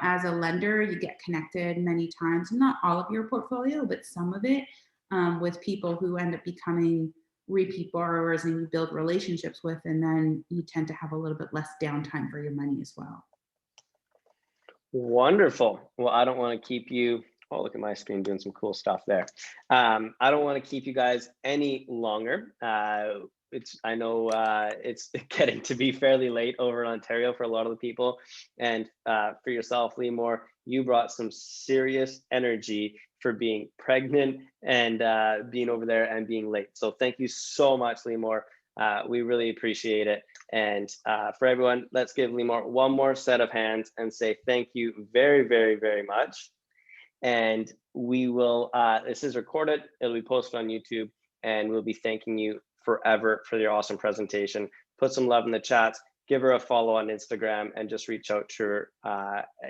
Speaker 3: as a lender, you get connected many times, not all of your portfolio, but some of it, with people who end up becoming repeat borrowers, and you build relationships with, and then you tend to have a little bit less downtime for your money as well.
Speaker 1: Wonderful. Well, I don't want to keep you. Oh, look at my screen doing some cool stuff there. I don't want to keep you guys any longer. I know it's getting to be fairly late over in Ontario for a lot of the people, and for yourself, Limor, you brought some serious energy for being pregnant and being over there and being late. So thank you so much, Limor. We really appreciate it. And for everyone, let's give Limor one more set of hands and say thank you very, very, very much. And we will, this is recorded, it'll be posted on YouTube, and we'll be thanking you forever for your awesome presentation. Put some love in the chats, give her a follow on Instagram, and just reach out to her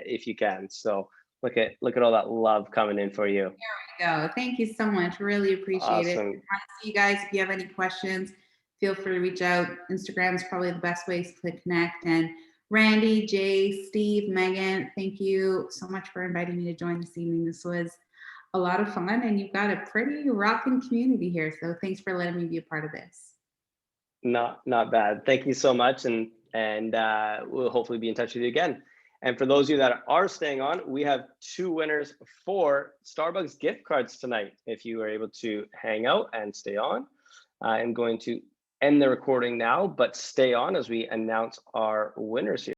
Speaker 1: if you can. So look at all that love coming in for you.
Speaker 3: There we go. Thank you so much. Really appreciate it. I want to see you guys. If you have any questions, feel free to reach out. Instagram is probably the best way to connect. And Randy, Jay, Steve, Megan, thank you so much for inviting me to join this evening. This was a lot of fun, and you've got a pretty rocking community here. So thanks for letting me be a part of this.
Speaker 1: Not bad. Thank you so much, and we'll hopefully be in touch with you again. And for those of you that are staying on, we have 2 winners for Starbucks gift cards tonight. If you are able to hang out and stay on, I'm going to end the recording now, but stay on as we announce our winners here.